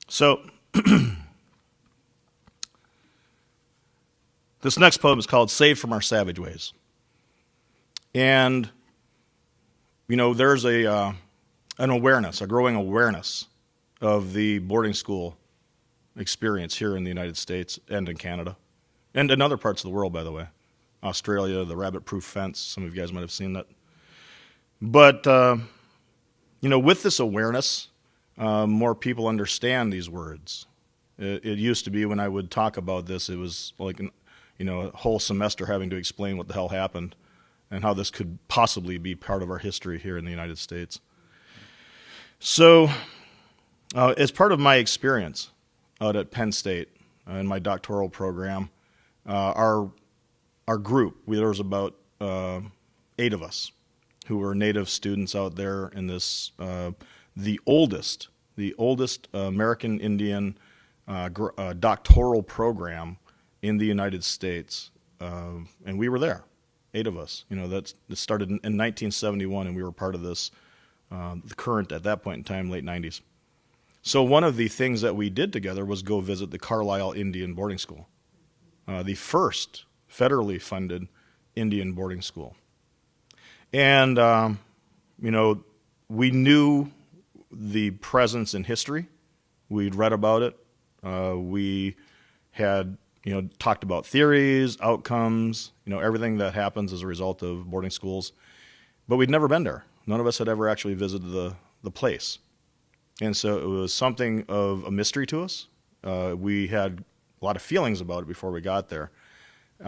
So this next poem is called Saved from Our Savage Ways. And there's an awareness, a growing awareness of the boarding school experience here in the United States and in Canada, and in other parts of the world, by the way. Australia, the rabbit-proof fence, some of you guys might have seen that. But, with this awareness, more people understand these words. It used to be when I would talk about this, it was like a whole semester having to explain what the hell happened and how this could possibly be part of our history here in the United States. So, as part of my experience out at Penn State in my doctoral program, our group, there was about 8 of us who were Native students out there in this, the oldest American Indian doctoral program in the United States, and we were there, 8 of us. That started in 1971, and we were part of this, the current, at that point in time, late 90s. So one of the things that we did together was go visit the Carlisle Indian Boarding School, the first federally funded Indian boarding school. And, we knew the presence in history. We'd read about it. We had, talked about theories, outcomes, everything that happens as a result of boarding schools. But we'd never been there. None of us had ever actually visited the place. And so it was something of a mystery to us. We had a lot of feelings about it before we got there.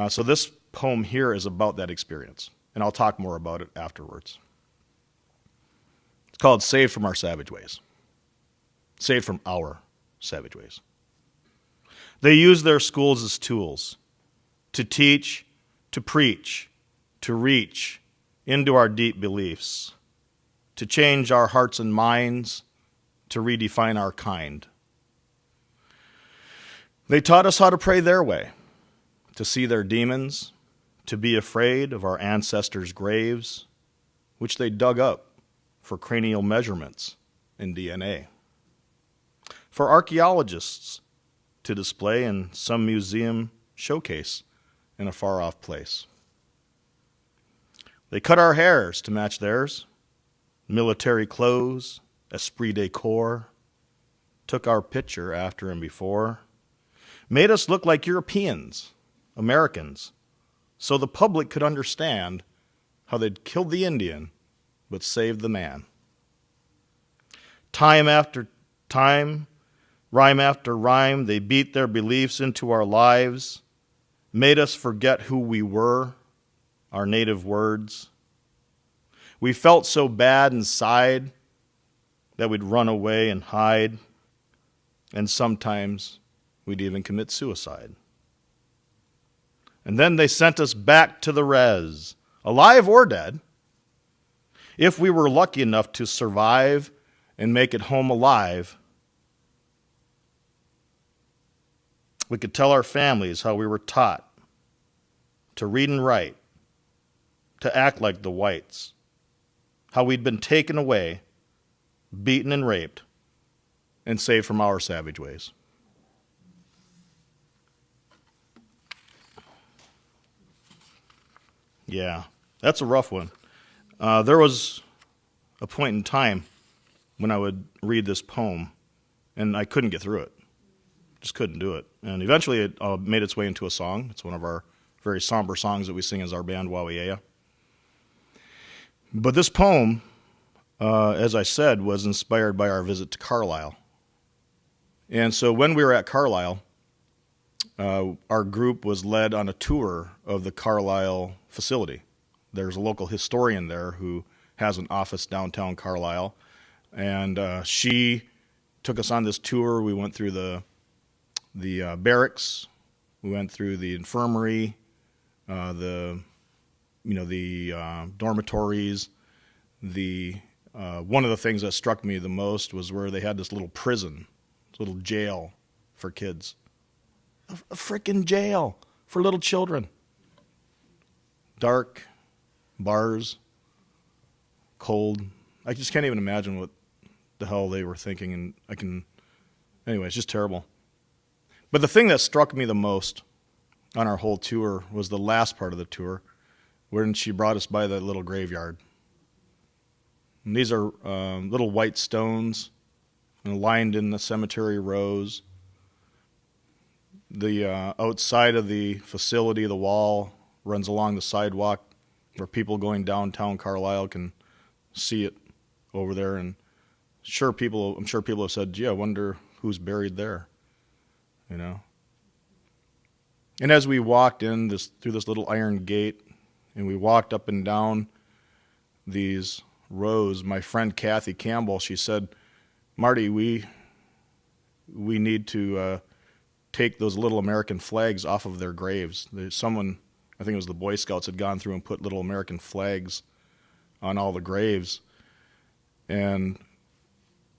So this poem here is about that experience, and I'll talk more about it afterwards. It's called Saved from Our Savage Ways. Saved from our savage ways. They use their schools as tools to teach, to preach, to reach into our deep beliefs, to change our hearts and minds, to redefine our kind. They taught us how to pray their way, to see their demons, to be afraid of our ancestors' graves, which they dug up for cranial measurements and DNA. For archaeologists to display in some museum showcase in a far-off place. They cut our hairs to match theirs, military clothes, esprit de corps, took our picture after and before, made us look like Europeans, Americans, so the public could understand how they'd killed the Indian but saved the man. Time after time, rhyme after rhyme, they beat their beliefs into our lives, made us forget who we were, our native words. We felt so bad inside that we'd run away and hide, and sometimes we'd even commit suicide. And then they sent us back to the res, alive or dead. If we were lucky enough to survive and make it home alive, we could tell our families how we were taught to read and write, to act like the whites, how we'd been taken away, beaten and raped, and saved from our savage ways. Yeah, that's a rough one. There was a point in time when I would read this poem, and I couldn't get through it. Just couldn't do it. And eventually it made its way into a song. It's one of our very somber songs that we sing as our band, Wawiea. But this poem, as I said, was inspired by our visit to Carlisle. And so when we were at Carlisle, our group was led on a tour of the Carlisle facility. There's a local historian there who has an office downtown Carlisle, and she took us on this tour. We went through the barracks, we went through the infirmary, the dormitories. One of the things that struck me the most was where they had this little prison, this little jail for kids. A frickin' jail for little children. Dark, bars, cold. I just can't even imagine what the hell they were thinking, and anyway, it's just terrible. But the thing that struck me the most on our whole tour was the last part of the tour, when she brought us by that little graveyard. And these are little white stones lined in the cemetery rows. The outside of the facility, the wall runs along the sidewalk where people going downtown Carlisle can see it over there. And I'm sure people have said, gee, I wonder who's buried there, you know. And as we walked through this little iron gate, and we walked up and down these rows, my friend Kathy Campbell, she said, Marty, we need to take those little American flags off of their graves. Someone, I think it was the Boy Scouts, had gone through and put little American flags on all the graves. And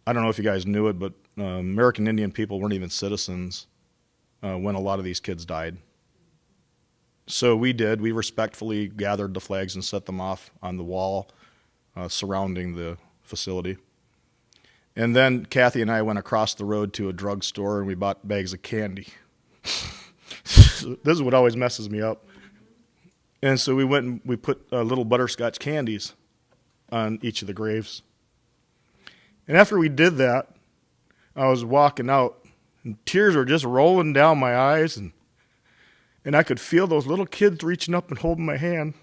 I don't know if you guys knew it, but American Indian people weren't even citizens when a lot of these kids died. So we respectfully gathered the flags and set them off on the wall surrounding the facility. And then Kathy and I went across the road to a drugstore and we bought bags of candy. This is what always messes me up. And so we went and we put little butterscotch candies on each of the graves. And after we did that, I was walking out and tears were just rolling down my eyes, and I could feel those little kids reaching up and holding my hand.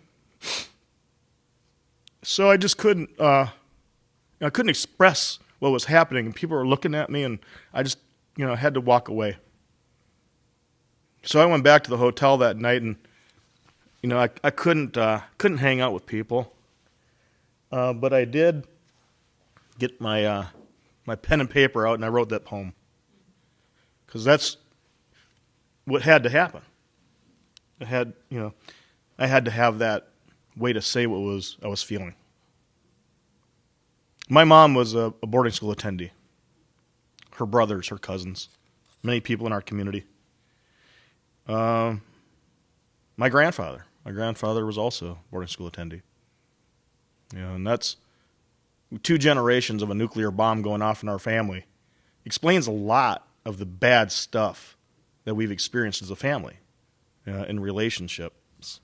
So I just couldn't express what was happening, and people were looking at me, and I just, had to walk away. So I went back to the hotel that night, and I couldn't hang out with people, but I did get my pen and paper out, and I wrote that poem, because that's what had to happen. I had to have that way to say what I was feeling. My mom was a boarding school attendee. Her brothers, her cousins, many people in our community. My grandfather was also a boarding school attendee. And that's 2 generations of a nuclear bomb going off in our family. Explains a lot of the bad stuff that we've experienced as a family in relationships.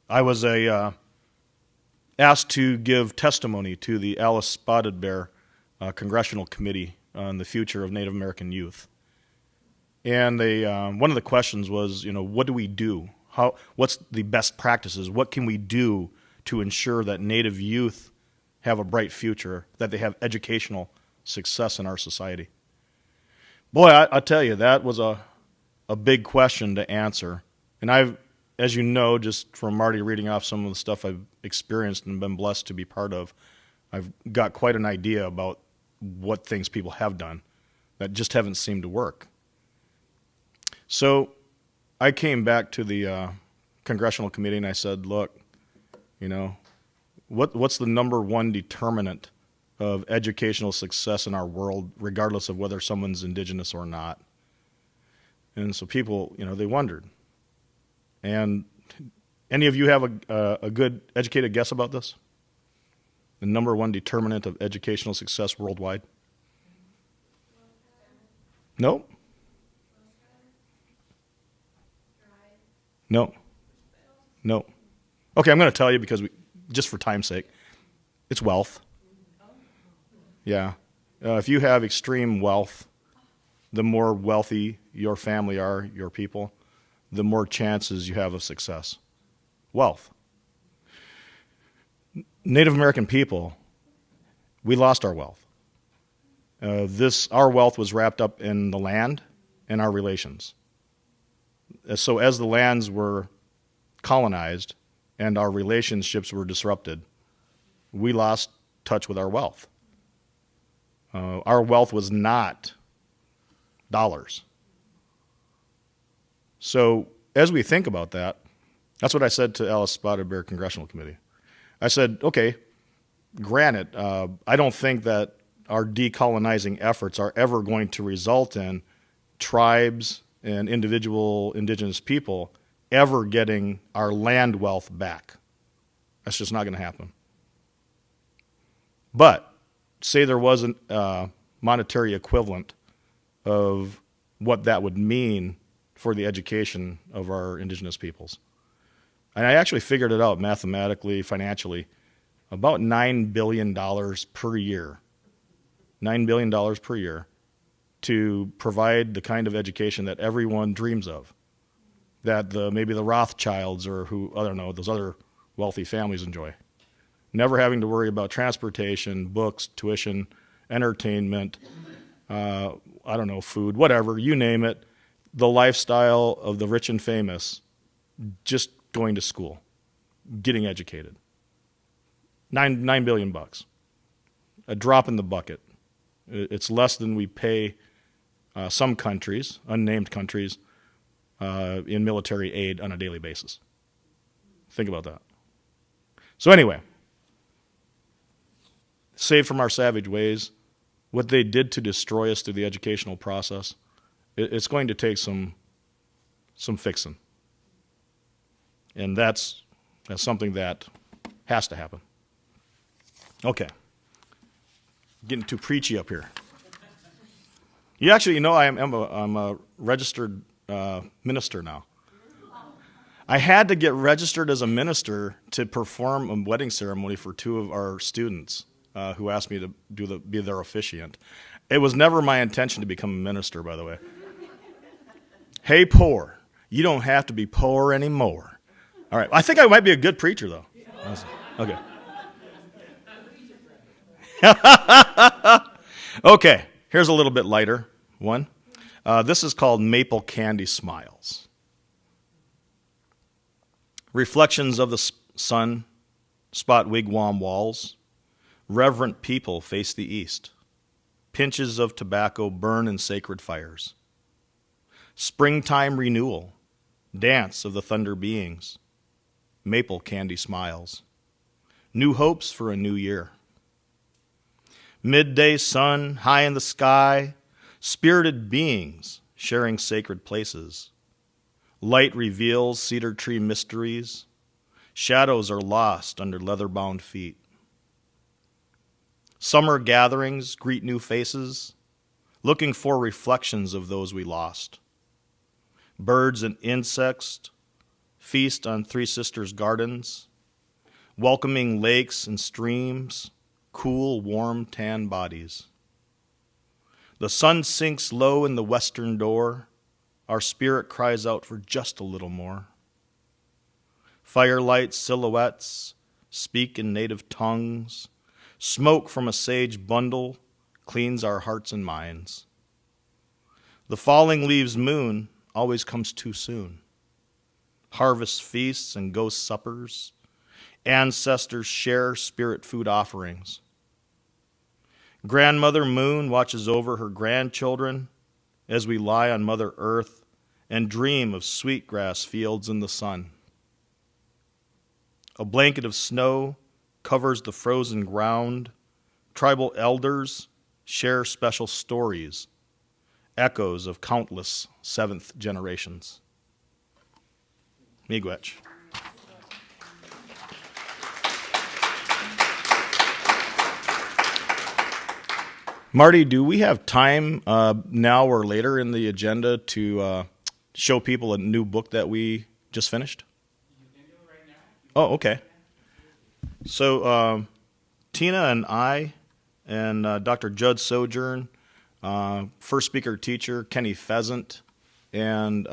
I was asked to give testimony to the Alice Spotted Bear Congressional Committee on the Future of Native American Youth. And one of the questions was, what do we do? What's the best practices? What can we do to ensure that Native youth have a bright future, that they have educational success in our society? Boy, I tell you, that was a big question to answer. And I've, as you know, just from Marty reading off some of the stuff I've experienced and been blessed to be part of, I've got quite an idea about what things people have done that just haven't seemed to work. So I came back to the congressional committee and I said, look, what's the number one determinant of educational success in our world, regardless of whether someone's indigenous or not? And so people, they wondered. And any of you have a good educated guess about this? The number one determinant of educational success worldwide? No? No. No. Okay, I'm going to tell you because just for time's sake, it's wealth. Yeah. If you have extreme wealth, the more wealthy your family are, your people, the more chances you have of success. Wealth. Native American people, we lost our wealth. Our wealth was wrapped up in the land and our relations. So as the lands were colonized and our relationships were disrupted, we lost touch with our wealth. Our wealth was not dollars. So as we think about that, that's what I said to Alice Spotted Bear Congressional Committee. I said, okay, granted, I don't think that our decolonizing efforts are ever going to result in tribes and individual indigenous people ever getting our land wealth back. That's just not going to happen. But say there was a monetary equivalent of what that would mean for the education of our indigenous peoples. And I actually figured it out mathematically, financially. about $9 billion per year. $9 billion per year to provide the kind of education that everyone dreams of, that maybe the Rothschilds or I don't know, those other wealthy families enjoy. Never having to worry about transportation, books, tuition, entertainment, food, whatever, you name it, the lifestyle of the rich and famous, just going to school, getting educated. $9 billion bucks, a drop in the bucket. It's less than we pay some countries, unnamed countries, in military aid on a daily basis. Think about that. So anyway, saved from our savage ways, what they did to destroy us through the educational process, it's going to take some fixing. And that's something that has to happen. Okay. Getting too preachy up here. I'm a registered minister now. I had to get registered as a minister to perform a wedding ceremony for two of our students who asked me to be their officiant. It was never my intention to become a minister, by the way. Hey, poor, you don't have to be poor anymore. All right, I think I might be a good preacher, though. Okay. Okay, here's a little bit lighter one. This is called Maple Candy Smiles. Reflections of the sun spot wigwam walls. Reverent people face the east. Pinches of tobacco burn in sacred fires. Springtime renewal. Dance of the thunder beings. Maple candy smiles. New hopes for a new year. Midday sun high in the sky. Spirited beings sharing sacred places. Light reveals cedar tree mysteries. Shadows are lost under leather-bound feet. Summer gatherings greet new faces, looking for reflections of those we lost. Birds and insects feast on Three Sisters gardens, welcoming lakes and streams, cool, warm, tan bodies. The sun sinks low in the western door. Our spirit cries out for just a little more. Firelight silhouettes speak in native tongues. Smoke from a sage bundle cleans our hearts and minds. The falling leaves moon always comes too soon. Harvest feasts and ghost suppers. Ancestors share spirit food offerings. Grandmother Moon watches over her grandchildren as we lie on Mother Earth and dream of sweetgrass fields in the sun. A blanket of snow covers the frozen ground. Tribal elders share special stories, echoes of countless seventh generations. Miigwech. Marty, do we have time now or later in the agenda to show people a new book that we just finished? You can do it right now. Oh, okay. So Tina and I and Dr. Judd Sojourn, first speaker teacher Kenny Pheasant, and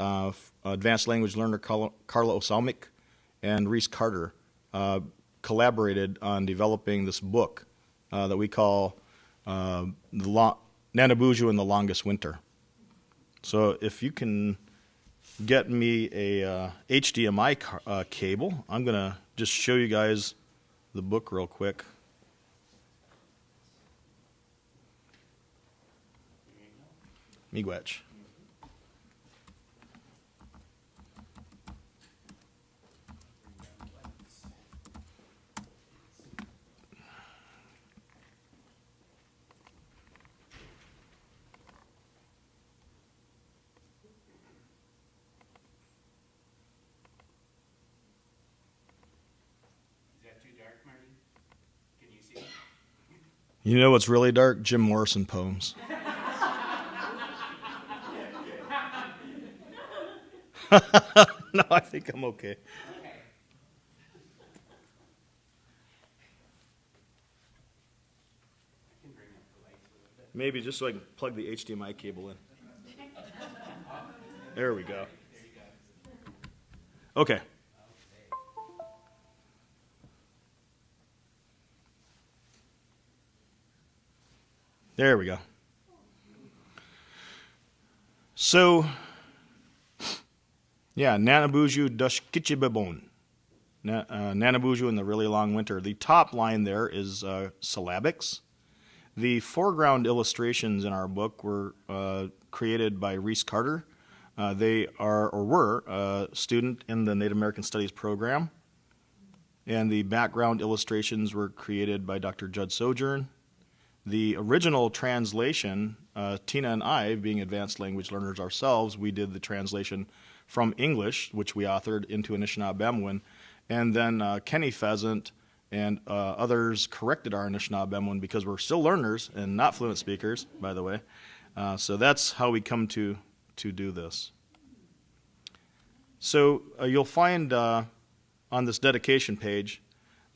advanced language learner Carla Osalmik and Reese Carter collaborated on developing this book that we call Nanabuju in the Longest Winter. So if you can get me a HDMI cable, I'm going to just show you guys the book real quick. Miigwech. You know what's really dark? Jim Morrison poems. No, I think I'm okay. Maybe just so I can plug the HDMI cable in. There we go. Okay. There we go. So, yeah, Nanabuju Dushkichibabon. Nanabuju in the really long winter. The top line there is syllabics. The foreground illustrations in our book were created by Reese Carter. They are or were a student in the Native American Studies program. And the background illustrations were created by Dr. Judd Sojourn. The original translation, Tina and I, being advanced language learners ourselves, we did the translation from English, which we authored, into Anishinaabe. And then Kenny Pheasant and others corrected our Anishinaabe because we're still learners and not fluent speakers, by the way. So that's how we come to do this. So you'll find on this dedication page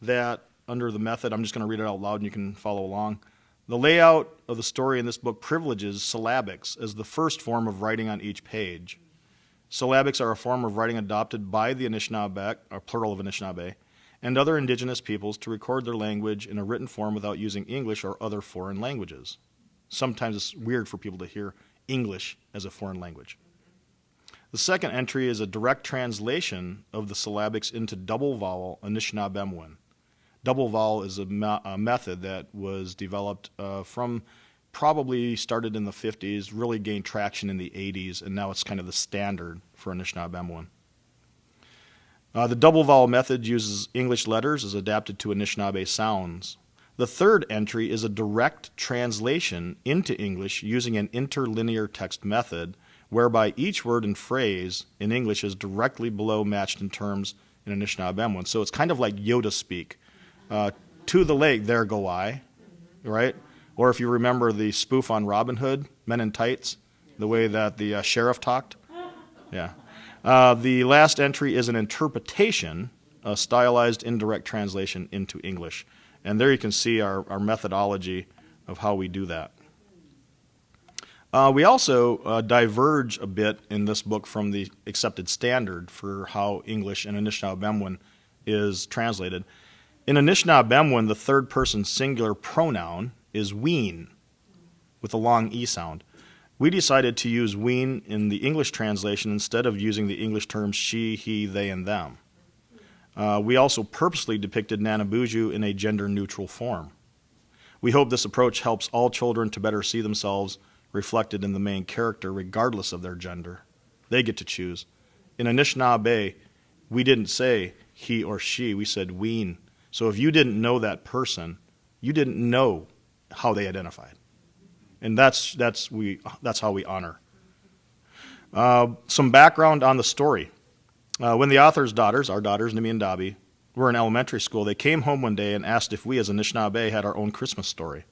that under the method, I'm just going to read it out loud and you can follow along. The layout of the story in this book privileges syllabics as the first form of writing on each page. Syllabics are a form of writing adopted by the Anishinaabe, or plural of Anishinaabe, and other indigenous peoples to record their language in a written form without using English or other foreign languages. Sometimes it's weird for people to hear English as a foreign language. The second entry is a direct translation of the syllabics into double vowel Anishinaabe. Double vowel is a method that was developed from probably started in the 50s, really gained traction in the 80s, and now it's kind of the standard for Anishinaabe. The double vowel method uses English letters as adapted to Anishinaabe sounds. The third entry is a direct translation into English using an interlinear text method, whereby each word and phrase in English is directly below matched in terms in Anishinaabe. So it's kind of like Yoda speak. To the lake, there go I, right? Or if you remember the spoof on Robin Hood, Men in Tights, the way that the sheriff talked. Yeah. The last entry is an interpretation, a stylized indirect translation into English. And there you can see our methodology of how we do that. We also diverge a bit in this book from the accepted standard for how English in Anishinaabe is translated. In Anishinaabe, the third person singular pronoun is ween, with a long E sound. We decided to use ween in the English translation instead of using the English terms she, he, they, and them. We also purposely depicted Nanabuju in a gender-neutral form. We hope this approach helps all children to better see themselves reflected in the main character regardless of their gender. They get to choose. In Anishinaabe, we didn't say he or she, we said ween. So if you didn't know that person, you didn't know how they identified. And that's how we honor. Some background on the story. When the author's daughters, our daughters, Nimi and Dabi, were in elementary school, they came home one day and asked if we as Anishinaabe had our own Christmas story.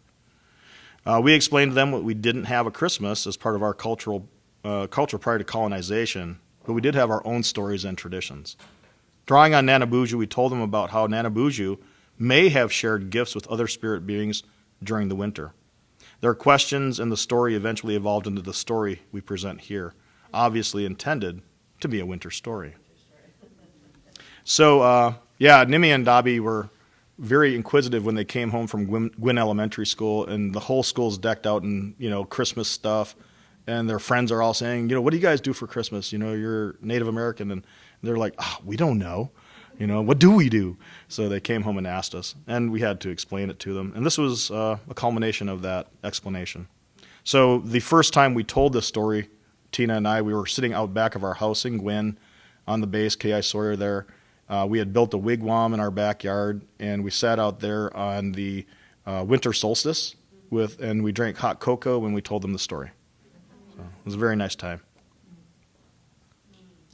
We explained to them that we didn't have a Christmas as part of our culture prior to colonization, but we did have our own stories and traditions. Drawing on Nanabuju, we told them about how Nanabuju may have shared gifts with other spirit beings during the winter. Their questions and the story eventually evolved into the story we present here, obviously intended to be a winter story. So, Nimi and Dabi were very inquisitive when they came home from Gwyn Elementary School, and the whole school's decked out in, Christmas stuff, and their friends are all saying, what do you guys do for Christmas? You're Native American, and they're like, we don't know. What do we do? So they came home and asked us, and we had to explain it to them. And this was a culmination of that explanation. So the first time we told this story, Tina and I, we were sitting out back of our house in Gwyn on the base, K.I. Sawyer there. We had built a wigwam in our backyard, and we sat out there on the winter solstice and we drank hot cocoa when we told them the story. So it was a very nice time.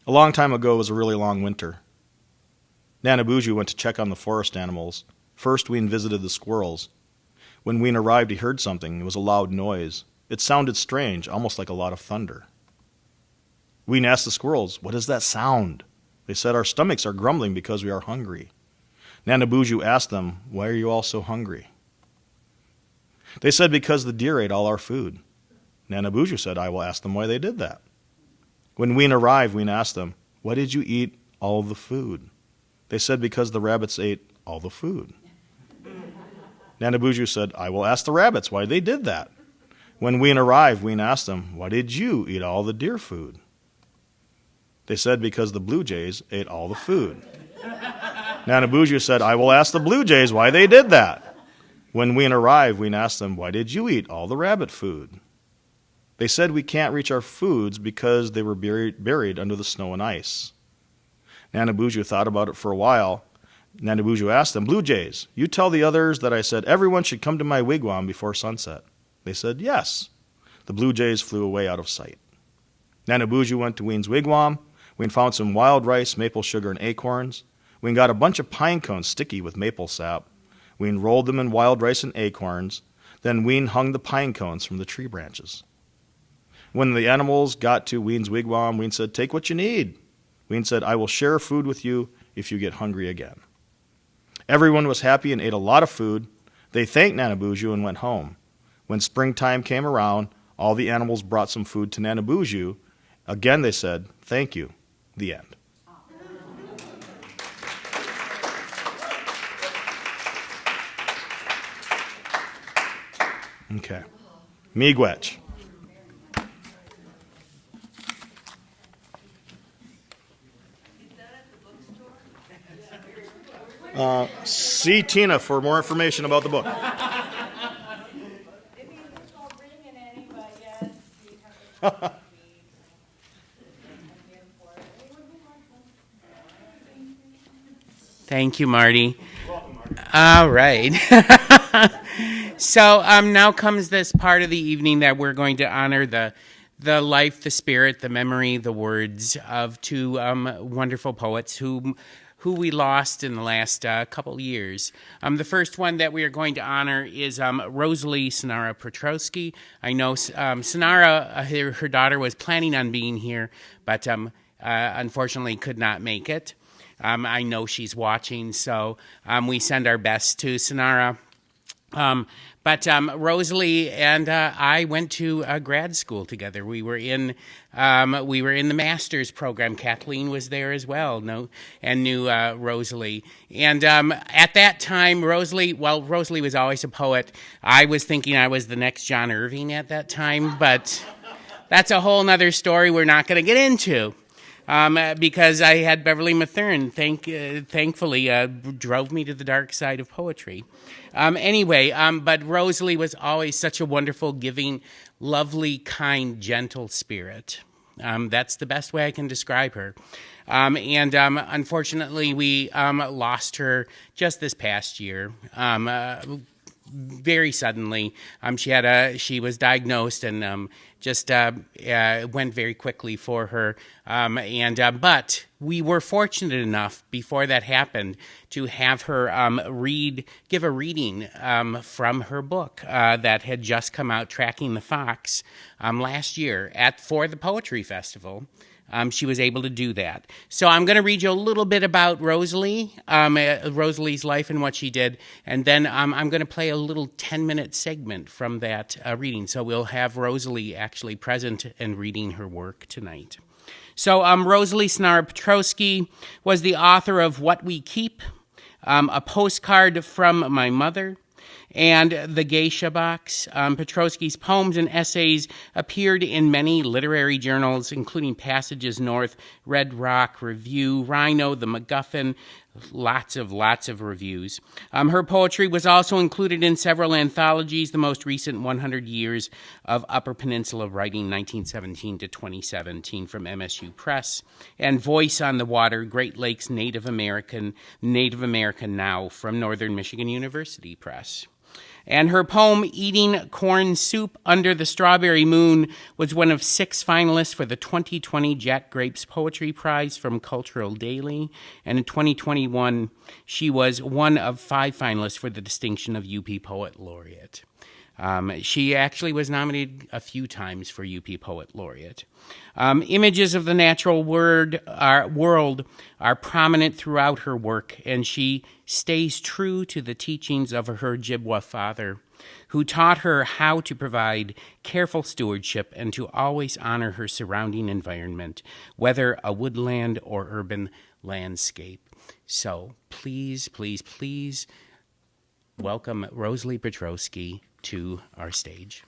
A long time ago, it was a really long winter. Nanabuju went to check on the forest animals. First, Ween visited the squirrels. When Ween arrived, he heard something. It was a loud noise. It sounded strange, almost like a lot of thunder. Ween asked the squirrels, "What is that sound?" They said, "Our stomachs are grumbling because we are hungry." Nanabuju asked them, "Why are you all so hungry?" They said, because the deer ate all our food. Nana Buju said, I will ask them why they did that. When Ween arrived, Ween asked them, why did you eat all the food? They said, because the rabbits ate all the food. Nana Buju said, I will ask the rabbits why they did that. When Ween arrived, Ween asked them, why did you eat all the deer food? They said, because the blue jays ate all the food. Nana Buju said, I will ask the blue jays why they did that. When Ween arrived, Ween asked them, why did you eat all the rabbit food? They said, we can't reach our foods because they were buried under the snow and ice. Nana Buju thought about it for a while. Nana Buju asked them, blue jays, you tell the others that I said everyone should come to my wigwam before sunset. They said, yes. The blue jays flew away out of sight. Nana Buju went to Ween's wigwam. Ween found some wild rice, maple sugar, and acorns. Ween got a bunch of pine cones sticky with maple sap. Ween rolled them in wild rice and acorns. Then Ween hung the pine cones from the tree branches. When the animals got to Ween's wigwam, Ween said, take what you need. Ween said, I will share food with you if you get hungry again. Everyone was happy and ate a lot of food. They thanked Nana Buju and went home. When springtime came around, all the animals brought some food to Nana Buju. Again they said, thank you. The end. Okay. Miigwech. See Tina for more information about the book. Thank you, Marty. All right. So now comes this part of the evening that we're going to honor the life, the spirit, the memory, the words of two wonderful poets who we lost in the last couple years. The first one that we are going to honor is Rosalie Sonara Petrosky. I know Sonara, her daughter, was planning on being here, but unfortunately could not make it. I know she's watching, so we send our best to Sonara. But Rosalie and I went to grad school together. We were in the master's program. Kathleen was there as well, and knew Rosalie. And at that time, Rosalie was always a poet. I was thinking I was the next John Irving at that time, but that's a whole other story we're not going to get into. Because I had Beverly Mathern, thankfully, drove me to the dark side of poetry. But Rosalie was always such a wonderful, giving, lovely, kind, gentle spirit. That's the best way I can describe her. Unfortunately, we lost her just this past year. Very suddenly. She was diagnosed and went very quickly for her. But we were fortunate enough before that happened to have her give a reading from her book that had just come out, Tracking the Fox, last year for the Poetry Festival. She was able to do that. So I'm going to read you a little bit about Rosalie, Rosalie's life and what she did, and then I'm going to play a little 10-minute segment from that reading. So we'll have Rosalie actually present and reading her work tonight. So Rosalie Sonara Petrosky was the author of What We Keep, A Postcard from My Mother, and The Geisha Box. Petrosky's poems and essays appeared in many literary journals, including Passages North, Red Rock Review, Rhino, The MacGuffin, lots of reviews. Her poetry was also included in several anthologies, the most recent 100 Years of Upper Peninsula Writing, 1917 to 2017 from MSU Press, and Voice on the Water, Great Lakes Native American Now from Northern Michigan University Press. And her poem, Eating Corn Soup Under the Strawberry Moon, was one of 6 finalists for the 2020 Jack Grapes Poetry Prize from Cultural Daily. And in 2021, she was one of 5 finalists for the distinction of UP Poet Laureate. She actually was nominated a few times for UP Poet Laureate. Images of the natural world are prominent throughout her work, and she stays true to the teachings of her Ojibwa father, who taught her how to provide careful stewardship and to always honor her surrounding environment, whether a woodland or urban landscape. So please, please, please welcome Rosalie Petrosky to our stage.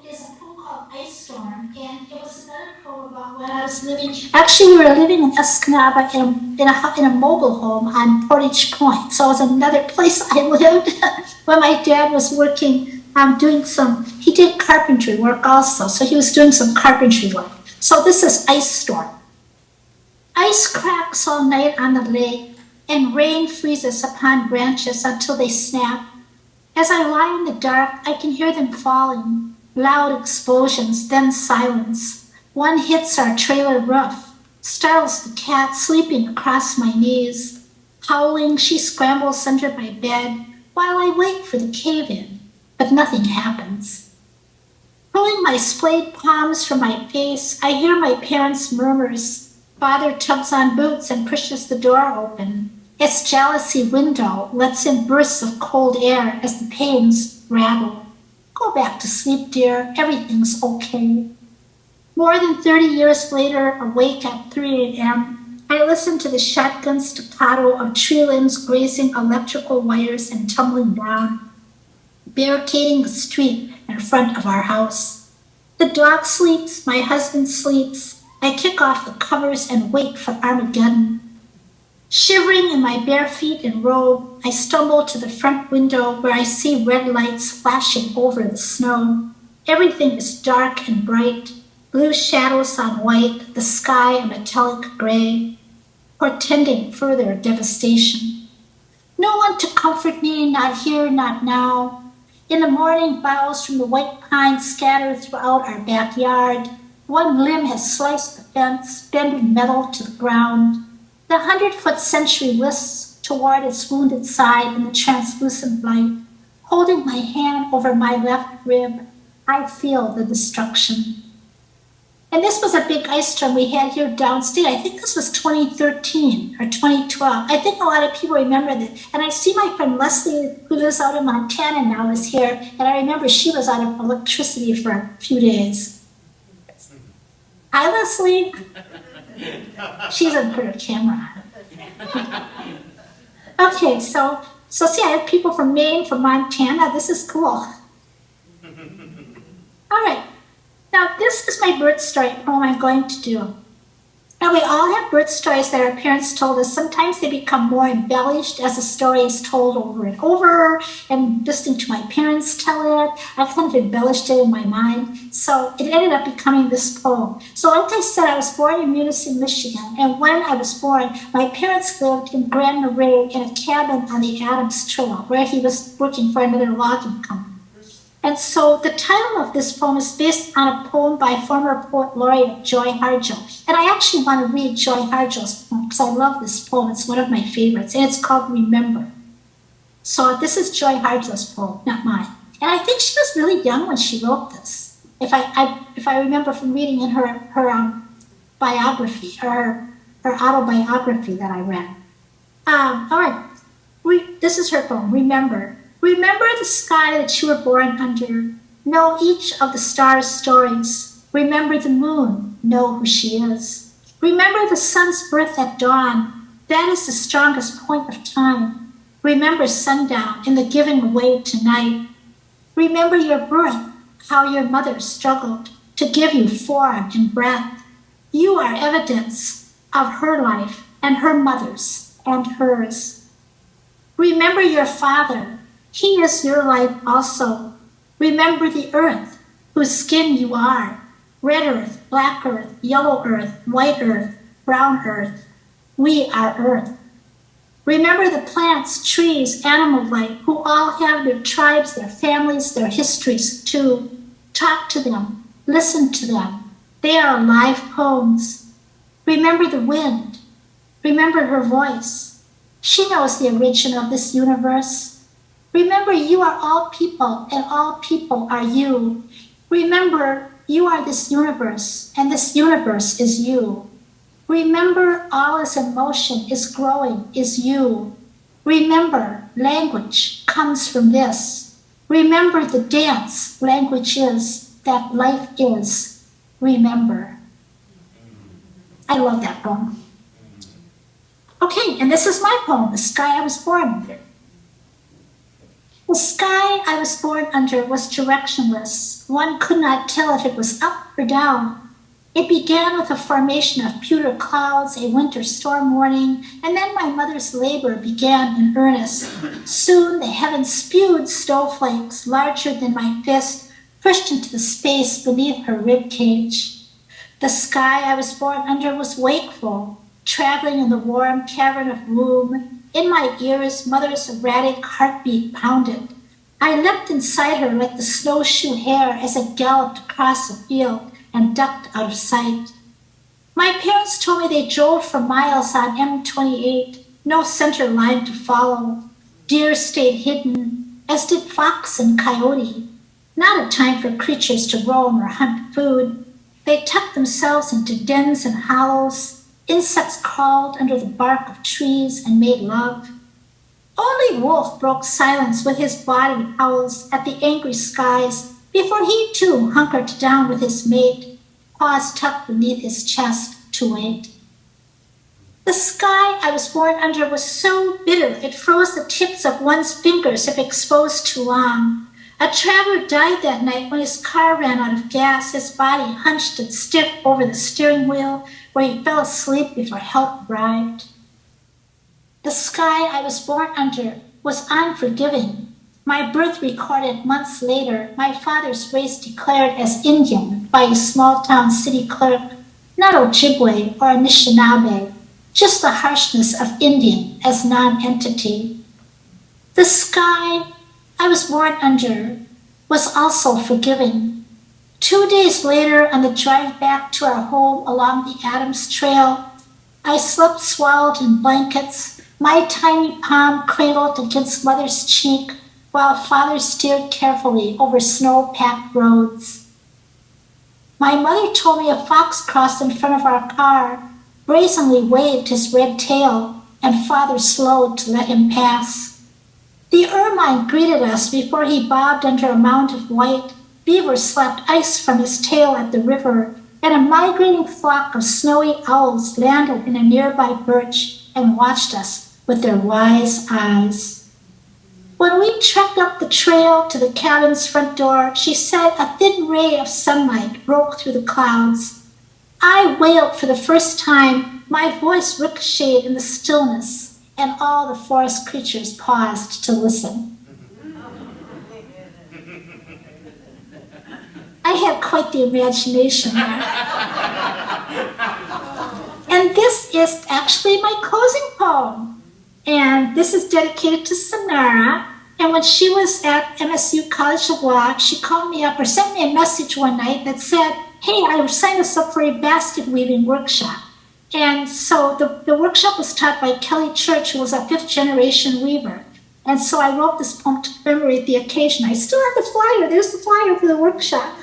Is a poem called Ice Storm, and it was another poem about when I was living. Actually, we were living in Escanaba in a mobile home on Portage Point. So it was another place I lived when my dad was working, he did carpentry work also. So he was doing some carpentry work. So this is Ice Storm. Ice cracks all night on the lake, and rain freezes upon branches until they snap. As I lie in the dark, I can hear them falling. Loud explosions, then silence. One hits our trailer roof, startles the cat sleeping across my knees. Howling, she scrambles under my bed while I wait for the cave-in, but nothing happens. Pulling my splayed palms from my face, I hear my parents' murmurs. Father tugs on boots and pushes the door open. Its jalousie window lets in bursts of cold air as the panes rattle. Go back to sleep, dear. Everything's okay. More than 30 years later, awake at 3 a.m., I listen to the shotgun staccato of tree limbs grazing electrical wires and tumbling down, barricading the street in front of our house. The dog sleeps, my husband sleeps. I kick off the covers and wait for Armageddon. Shivering in my bare feet and robe, I stumble to the front window where I see red lights flashing over the snow. Everything is dark and bright, blue shadows on white, the sky a metallic gray, portending further devastation. No one to comfort me, not here, not now. In the morning, boughs from the white pines scatter throughout our backyard. One limb has sliced the fence, bending metal to the ground. The 100-foot sentry whisks toward its wounded side in the translucent light. Holding my hand over my left rib, I feel the destruction. And this was a big ice storm we had here downstate. I think this was 2013 or 2012. I think a lot of people remember that. And I see my friend Leslie, who lives out in Montana now, is here. And I remember she was out of electricity for a few days. Hi, Leslie. She doesn't put her camera on. Okay, so see, I have people from Maine, from Montana. This is cool. All right. Now, this is my birth story poem I'm going to do. Now, we all have birth stories that our parents told us. Sometimes they become more embellished as the story is told over and over. And listening to my parents tell it, I kind of embellished it in my mind. So it ended up becoming this poem. So like I said, I was born in Munising, Michigan. And when I was born, my parents lived in Grand Marais in a cabin on the Adams Trail, where he was working for another logging company. And so the title of this poem is based on a poem by former poet laureate Joy Harjo. And I actually want to read Joy Harjo's poem because I love this poem. It's one of my favorites, and it's called Remember. So this is Joy Harjo's poem, not mine. And I think she was really young when she wrote this, if I remember from reading in her biography, or her autobiography that I read. All right, this is her poem, Remember. Remember the sky that you were born under. Know each of the stars' stories. Remember the moon. Know who she is. Remember the sun's birth at dawn. That is the strongest point of time. Remember sundown and the giving away tonight. Remember your birth, how your mother struggled to give you form and breath. You are evidence of her life and her mother's and hers. Remember your father. He is your life also. Remember the earth, whose skin you are. Red earth, black earth, yellow earth, white earth, brown earth. We are earth. Remember the plants, trees, animal life, who all have their tribes, their families, their histories too. Talk to them, listen to them. They are alive poems. Remember the wind. Remember her voice. She knows the origin of this universe. Remember, you are all people, and all people are you. Remember, you are this universe, and this universe is you. Remember, all is in motion, is growing, is you. Remember, language comes from this. Remember the dance language is, that life is. Remember. I love that poem. Okay, and this is my poem, The Sky I Was Born Under. The sky I was born under was directionless. One could not tell if it was up or down. It began with a formation of pewter clouds, a winter storm morning, and then my mother's labor began in earnest. Soon the heavens spewed snowflakes larger than my fist, pushed into the space beneath her rib cage. The sky I was born under was wakeful, traveling in the warm cavern of womb. In my ears, mother's erratic heartbeat pounded. I leapt inside her like the snowshoe hare as I galloped across the field and ducked out of sight. My parents told me they drove for miles on M28, no center line to follow. Deer stayed hidden, as did fox and coyote. Not a time for creatures to roam or hunt food. They tucked themselves into dens and hollows. Insects crawled under the bark of trees and made love. Only Wolf broke silence with his body howls at the angry skies before he too hunkered down with his mate, paws tucked beneath his chest to wait. The sky I was born under was so bitter it froze the tips of one's fingers if exposed too long. A traveler died that night when his car ran out of gas, his body hunched and stiff over the steering wheel, where he fell asleep before help arrived. The sky I was born under was unforgiving. My birth recorded months later, my father's race declared as Indian by a small-town city clerk, not Ojibwe or Anishinaabe, just the harshness of Indian as non-entity. The sky I was born under was also forgiving. 2 days later, on the drive back to our home along the Adams Trail, I slept swallowed in blankets, my tiny palm cradled against mother's cheek, while father steered carefully over snow-packed roads. My mother told me a fox crossed in front of our car, brazenly waved his red tail, and father slowed to let him pass. The ermine greeted us before he bobbed under a mound of white. Beaver slapped ice from his tail at the river, and a migrating flock of snowy owls landed in a nearby birch and watched us with their wise eyes. When we trekked up the trail to the cabin's front door, she said a thin ray of sunlight broke through the clouds. I wailed for the first time, my voice ricocheted in the stillness, and all the forest creatures paused to listen. I had quite the imagination. And this is actually my closing poem. And this is dedicated to Sonara. And when she was at MSU College of Law, she called me up or sent me a message one night that said, hey, I signed us up for a basket weaving workshop. And so the workshop was taught by Kelly Church, who was a fifth-generation weaver. And so I wrote this poem to commemorate the occasion. I still have the flyer. There's the flyer for the workshop.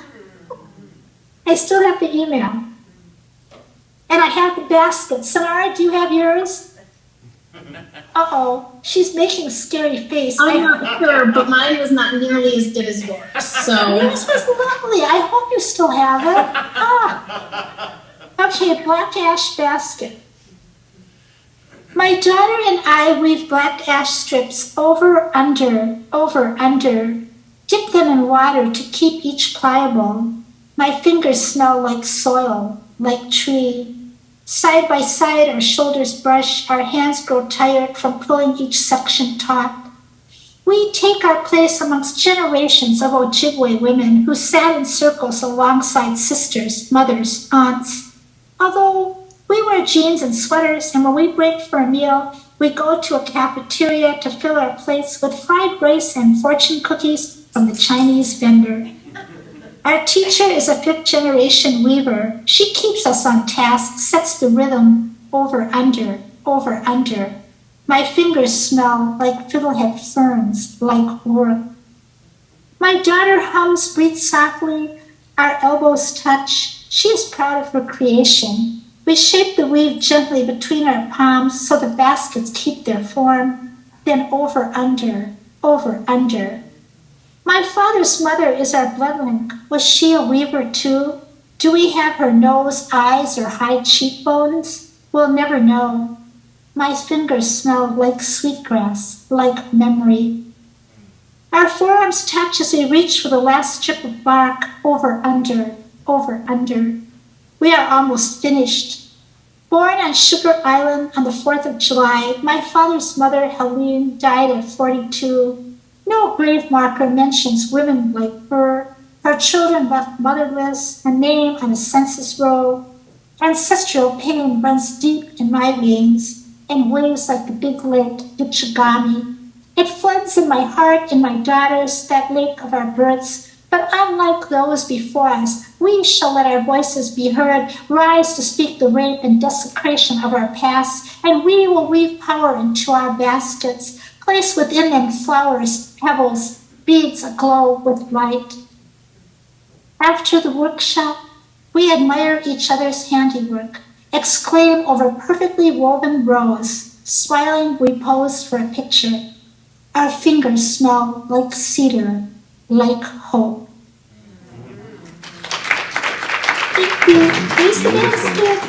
I still have the email. And I have the basket. Sonara, do you have yours? Uh-oh, she's making a scary face. I'm not sure, but mine was not nearly as good as yours. So yours was lovely. I hope you still have it. Ah. Okay, black ash basket. My daughter and I weave black ash strips over, under, dip them in water to keep each pliable. My fingers smell like soil, like tree. Side by side, our shoulders brush, our hands grow tired from pulling each section taut. We take our place amongst generations of Ojibwe women who sat in circles alongside sisters, mothers, aunts. Although we wear jeans and sweaters, and when we break for a meal, we go to a cafeteria to fill our plates with fried rice and fortune cookies from the Chinese vendor. Our teacher is a fifth-generation weaver. She keeps us on task, sets the rhythm over, under, My fingers smell like fiddlehead ferns, like work. My daughter hums, breathes softly, our elbows touch. She is proud of her creation. We shape the weave gently between our palms so the baskets keep their form, then over, under, over, under. My father's mother is our blood link. Was she a weaver too? Do we have her nose, eyes, or high cheekbones? We'll never know. My fingers smell like sweetgrass, like memory. Our forearms touch as we reach for the last strip of bark, over, under, over, under. We are almost finished. Born on Sugar Island on the 4th of July, my father's mother, Helene, died at 42. No grave marker mentions women like her. Her children left motherless, a name on a census roll. Ancestral pain runs deep in my veins, in waves like the big lake, Ichigami. It floods in my heart, in my daughters, that lake of our births. But unlike those before us, we shall let our voices be heard, rise to speak the rape and desecration of our past, and we will weave power into our baskets, place within them flowers, pebbles, beads aglow with light. After the workshop, we admire each other's handiwork, exclaim over perfectly woven rows. Smiling, we pose for a picture. Our fingers smell like cedar, like hope. Thank you. Please the basket.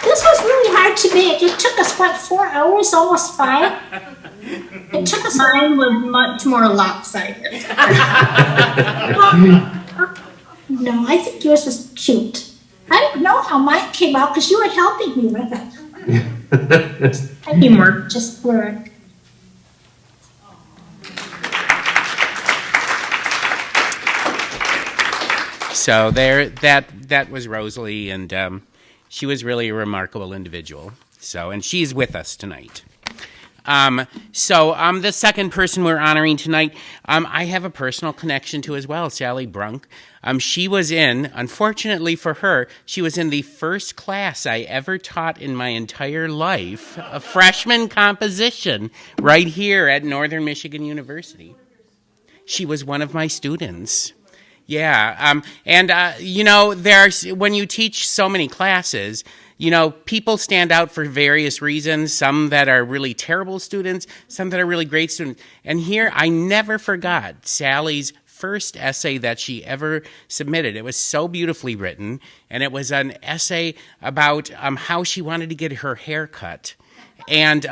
This was really hard to make. It took us, 4 hours, almost 5? It took us. Mine was much more lopsided. No, I think yours was cute. I don't know how mine came out because you were helping me with it. Teamwork. Just work. So that was Rosalie, and she was really a remarkable individual. So, and she's with us tonight. The second person we're honoring tonight, I have a personal connection to as well, Sally Brunk. She was unfortunately for her, she was in the first class I ever taught in my entire life, a freshman composition, right here at Northern Michigan University. She was one of my students. Yeah, when you teach so many classes, people stand out for various reasons, some that are really terrible students, some that are really great students. And here, I never forgot Sally's first essay that she ever submitted. It was so beautifully written, and it was an essay about how she wanted to get her hair cut. And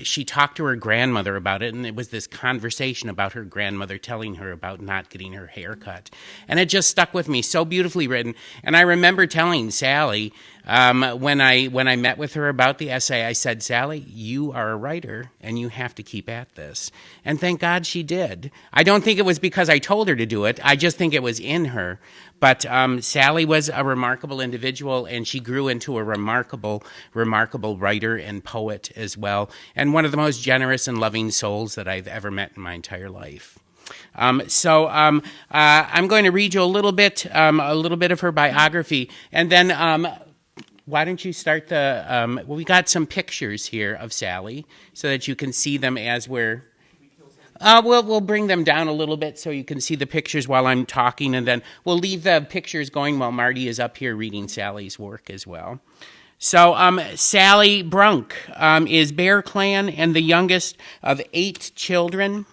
she talked to her grandmother about it, and it was this conversation about her grandmother telling her about not getting her hair cut. And it just stuck with me, so beautifully written. And I remember telling Sally, when I met with her about the essay, I said, Sally, you are a writer, and you have to keep at this. And thank God she did. I don't think it was because I told her to do it. I just think it was in her. But Sally was a remarkable individual, and she grew into a remarkable writer and poet as well, and one of the most generous and loving souls that I've ever met in my entire life. I'm going to read you a little bit of her biography, and then why don't you start we got some pictures here of Sally so that you can see them as we're. We'll bring them down a little bit so you can see the pictures while I'm talking, and then we'll leave the pictures going while Marty is up here reading Sally's work as well. So Sally Brunk is Bear Clan and the youngest of 8 children.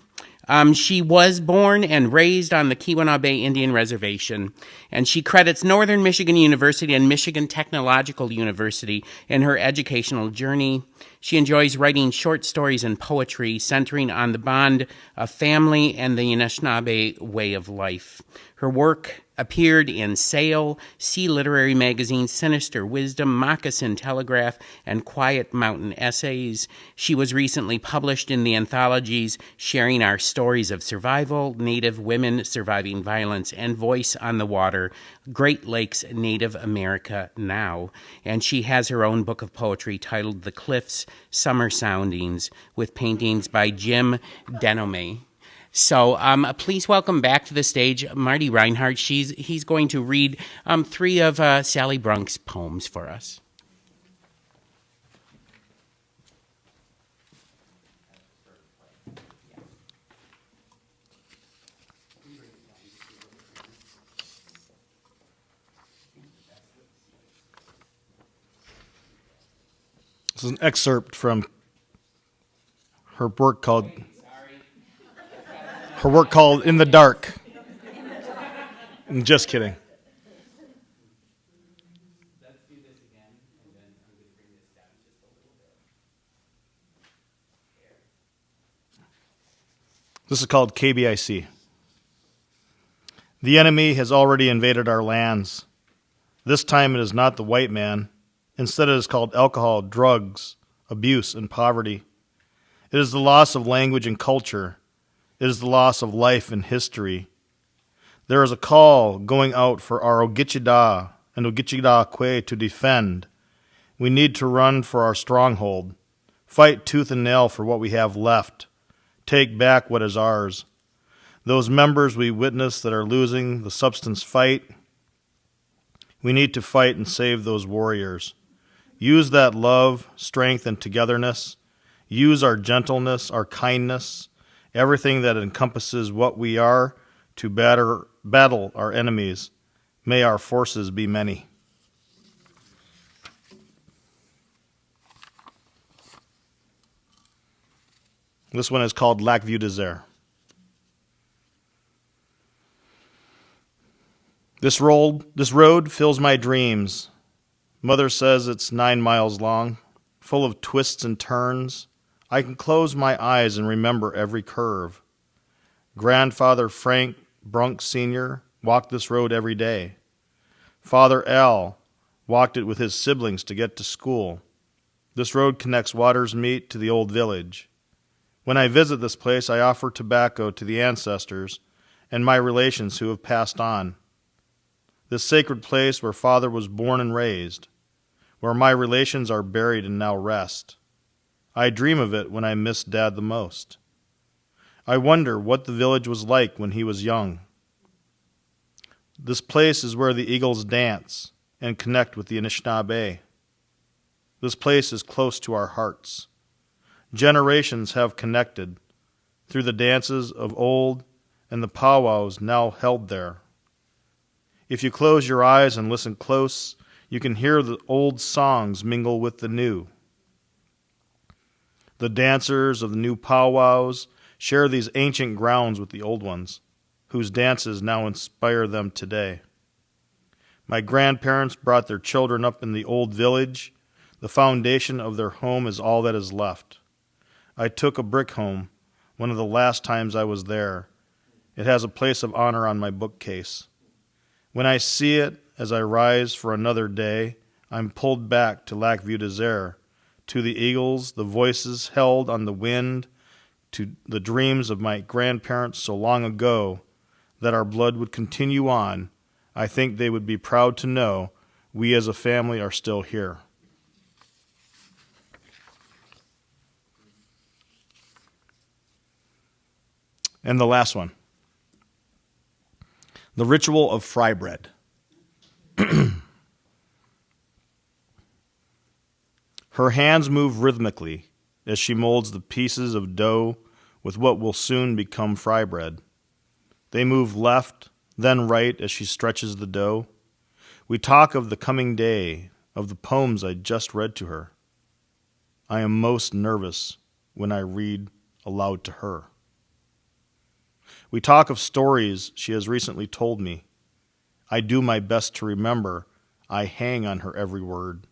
She was born and raised on the Keweenaw Bay Indian Reservation, and she credits Northern Michigan University and Michigan Technological University in her educational journey. She enjoys writing short stories and poetry centering on the bond of family and the Anishinaabe way of life. Her work appeared in Sail, Sea Literary Magazine, Sinister Wisdom, Moccasin Telegraph, and Quiet Mountain Essays. She was recently published in the anthologies Sharing Our Stories of Survival, Native Women Surviving Violence, and Voice on the Water, Great Lakes Native America Now. And she has her own book of poetry titled The Cliffs, Summer Soundings, with paintings by Jim Denome. So please welcome back to the stage Marty Reinhardt. He's going to read 3 of Sally Brunk's poems for us. This is an excerpt from her work called In the Dark. I'm just kidding. Let's do this again, and then I'm going to bring this down just a little bit. This is called KBIC. The enemy has already invaded our lands. This time it is not the white man. Instead it is called alcohol, drugs, abuse, and poverty. It is the loss of language and culture. It is the loss of life and history. There is a call going out for our Ogichida and Ogichida Kwe to defend. We need to run for our stronghold, fight tooth and nail for what we have left, take back what is ours. Those members we witness that are losing the substance fight, we need to fight and save those warriors. Use that love, strength, and togetherness. Use our gentleness, our kindness, everything that encompasses what we are to battle our enemies. May our forces be many. This one is called Lac Vieux Désert. This road fills my dreams. Mother says it's 9 miles long, full of twists and turns. I can close my eyes and remember every curve. Grandfather Frank Brunk Sr. walked this road every day. Father Al walked it with his siblings to get to school. This road connects Waters Meet to the old village. When I visit this place, I offer tobacco to the ancestors and my relations who have passed on. This sacred place where Father was born and raised, where my relations are buried and now rest. I dream of it when I miss Dad the most. I wonder what the village was like when he was young. This place is where the eagles dance and connect with the Anishinaabe. This place is close to our hearts. Generations have connected through the dances of old and the powwows now held there. If you close your eyes and listen close, you can hear the old songs mingle with the new. The dancers of the new powwows share these ancient grounds with the old ones, whose dances now inspire them today. My grandparents brought their children up in the old village. The foundation of their home is all that is left. I took a brick home, one of the last times I was there. It has a place of honor on my bookcase. When I see it, as I rise for another day, I'm pulled back to Lac Vieux Désert, to the eagles, the voices held on the wind, to the dreams of my grandparents so long ago that our blood would continue on. I think they would be proud to know we as a family are still here. And the last one. The ritual of fry bread. Her hands move rhythmically as she molds the pieces of dough with what will soon become fry bread. They move left, then right as she stretches the dough. We talk of the coming day, of the poems I just read to her. I am most nervous when I read aloud to her. We talk of stories she has recently told me. I do my best to remember. I hang on her every word.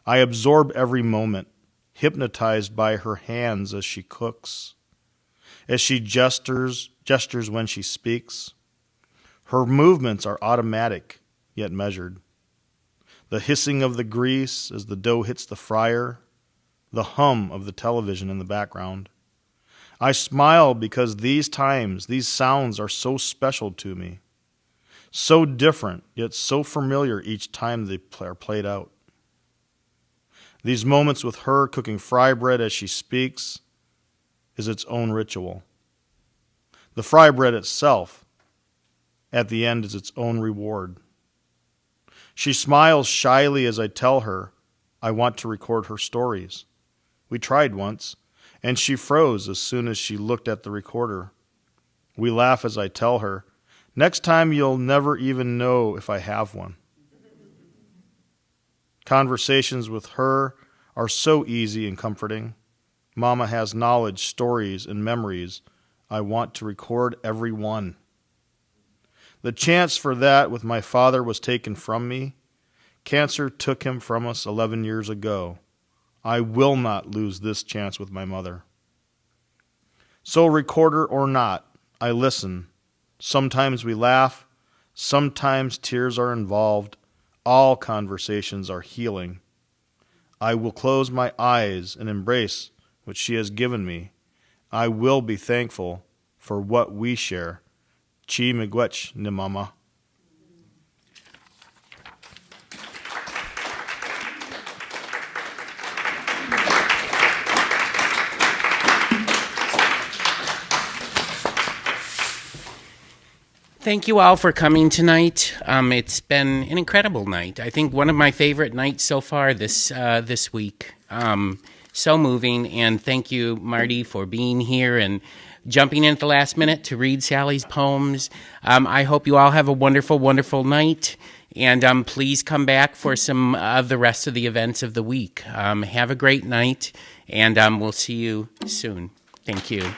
I absorb every moment, hypnotized by her hands as she cooks, as she gestures when she speaks. Her movements are automatic, yet measured. The hissing of the grease as the dough hits the fryer, the hum of the television in the background. I smile because these times, these sounds are so special to me, so different, yet so familiar each time they are played out. These moments with her cooking fry bread as she speaks is its own ritual. The fry bread itself, at the end, is its own reward. She smiles shyly as I tell her I want to record her stories. We tried once, and she froze as soon as she looked at the recorder. We laugh as I tell her, next time you'll never even know if I have one. Conversations with her are so easy and comforting. Mama has knowledge, stories, and memories. I want to record every one. The chance for that with my father was taken from me. Cancer took him from us 11 years ago. I will not lose this chance with my mother. So recorder or not, I listen. Sometimes we laugh. Sometimes tears are involved. All conversations are healing. I will close my eyes and embrace what she has given me. I will be thankful for what we share. Chi miigwech ni mama. Thank you all for coming tonight. It's been an incredible night. I think one of my favorite nights so far this week. So moving, and thank you, Marty, for being here and jumping in at the last minute to read Sally's poems. I hope you all have a wonderful, wonderful night, and please come back for some of the rest of the events of the week. Have a great night, and we'll see you soon. Thank you.